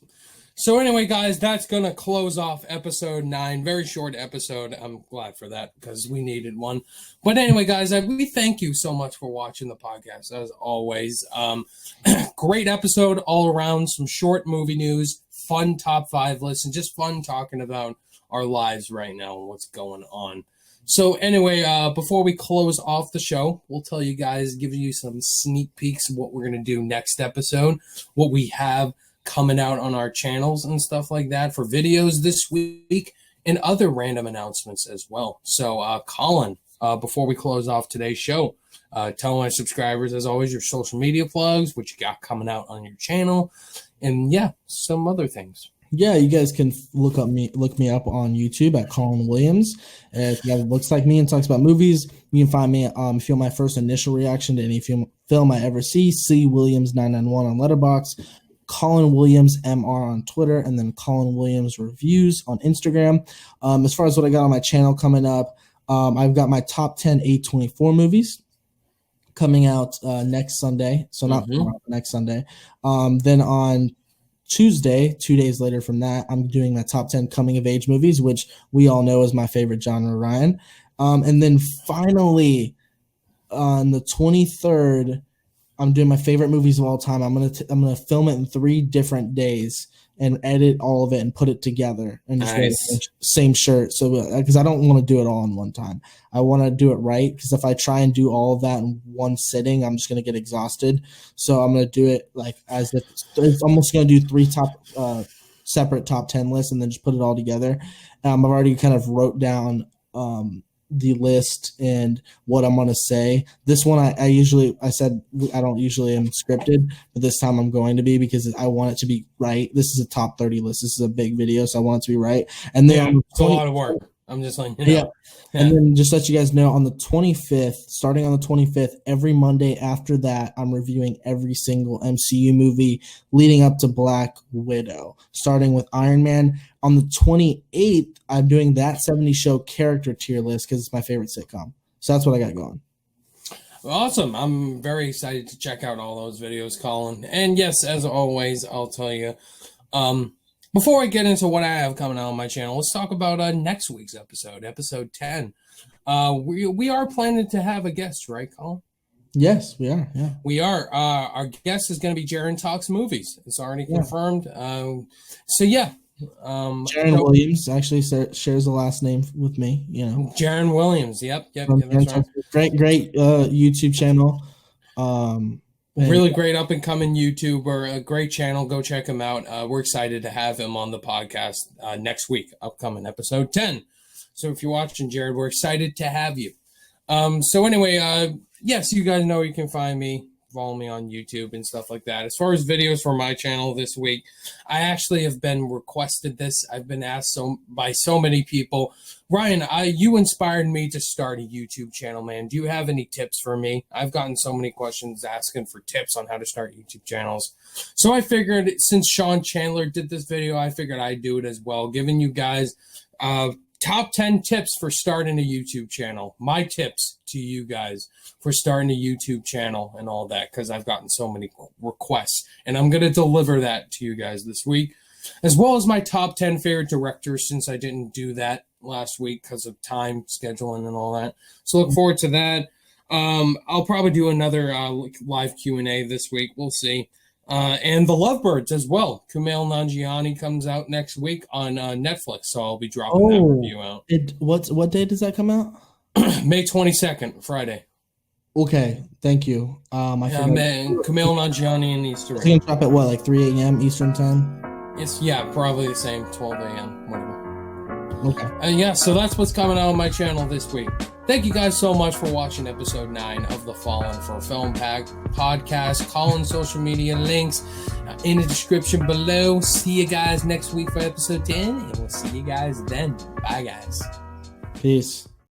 So anyway, guys, that's going to close off episode 9. Very short episode. I'm glad for that because we needed one. But anyway, guys, we thank you so much for watching the podcast, as always. Great episode all around. Some short movie news, fun top 5 lists, and just fun talking about our lives right now and what's going on. So anyway, before we close off the show, we'll tell you guys, give you some sneak peeks of what we're going to do next episode, what we have coming out on our channels and stuff like that for videos this week and other random announcements as well. So Colin, before we close off today's show, tell my subscribers, as always, your social media plugs, what you got coming out on your channel, and some other things. Yeah, you guys can look me up on YouTube at Colin Williams. If you guys looks like me and talks about movies, you can find me feel my first initial reaction to any film I ever see Williams 991 on Letterboxd, Colin Williams MR on Twitter, and then Colin Williams Reviews on Instagram. As far as what I got on my channel coming up, I've got my top 10 A24 movies coming out next Sunday. So not tomorrow, next Sunday. Then on Tuesday, 2 days later from that, I'm doing my top 10 coming of age movies, which we all know is my favorite genre, Ryan. And then finally on the 23rd, I'm doing my favorite movies of all time. I'm gonna film it in 3 different days and edit all of it and put it together and just wear the same shirt. So because I don't want to do it all in one time, I want to do it right. Because if I try and do all of that in one sitting, I'm just gonna get exhausted. So I'm gonna do it like as if it's almost gonna do 3 separate top 10 lists and then just put it all together. I've already kind of wrote down the list and what I'm going to say. This one, I said I don't usually am scripted, but this time I'm going to be because I want it to be right. This is a top 30 list. This is a big video, so I want it to be right. And then it's a lot of work. I'm just letting you know. Yeah. And then just let you guys know on the 25th, starting on the 25th, every Monday after that, I'm reviewing every single MCU movie leading up to Black Widow, starting with Iron Man. On the 28th, I'm doing That 70s Show character tier list because it's my favorite sitcom. So that's what I got going. Awesome. I'm very excited to check out all those videos, Colin. And yes, as always, I'll tell you, before I get into what I have coming out on my channel, let's talk about next week's episode 10. We are planning to have a guest, right, Colin? Yes, we are. Yeah, we are. Our guest is going to be Jaron Talks Movies. It's already confirmed. So yeah, Jaron Williams actually shares the last name with me. You know, Jaron Williams. Yep. That's right. Great YouTube channel. Really great up and coming YouTuber, a great channel. Go check him out. We're excited to have him on the podcast next week, upcoming episode 10. So if you're watching, Jared, we're excited to have you. So anyway, yes, you guys know you can find me, follow me on YouTube and stuff like that. As far as videos for my channel this week, I actually have been requested this. I've been asked by so many people. Ryan, you inspired me to start a YouTube channel, man. Do you have any tips for me? I've gotten so many questions asking for tips on how to start YouTube channels. So I figured since Sean Chandler did this video, I figured I'd do it as well, giving you guys top 10 tips for starting a YouTube channel. My tips to you guys for starting a YouTube channel and all that, because I've gotten so many requests, and I'm going to deliver that to you guys this week, as well as my top 10 favorite directors, since I didn't do that last week because of time scheduling and all that. So look forward to that. I'll probably do another live Q&A this week. We'll see. And The Lovebirds as well. Kumail Nanjiani comes out next week on Netflix, so I'll be dropping that review out. What day does that come out? May 22nd, Friday. Okay, thank you. Kumail Nanjiani in Eastern. It's going to drop at what, like 3 a.m. Eastern time? It's, probably the same, 12 a.m., whatever. Okay. So that's what's coming out on my channel this week. Thank you guys so much for watching episode 9 of the Fallen for Film Pack podcast. Colin's social media links in the description below. See you guys next week for episode 10, and we'll see you guys then. Bye, guys. Peace.